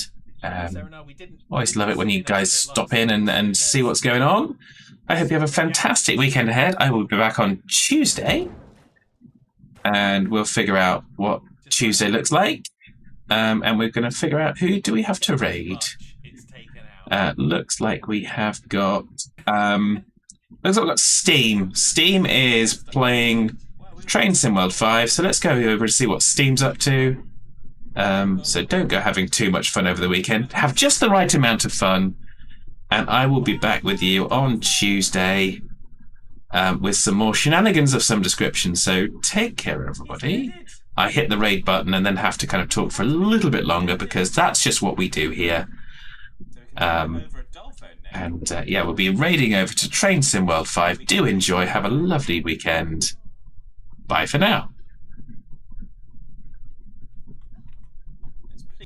Always love it when you guys stop in and see what's going on. I hope you have a fantastic weekend ahead. I will be back on Tuesday, and we'll figure out what Tuesday looks like. And we're going to figure out who do we have to raid. Looks like we have got looks like we've got Steam. Steam is playing Train Sim World 5, so let's go over to see what Steam's up to. So don't go having too much fun over the weekend. Have just the right amount of fun, and I will be back with you on Tuesday with some more shenanigans of some description. So take care, everybody. I hit the raid button and then have to kind of talk for a little bit longer because that's just what we do here. Yeah, we'll be raiding over to Train Sim World 5. Do enjoy. Have a lovely weekend. Bye for now.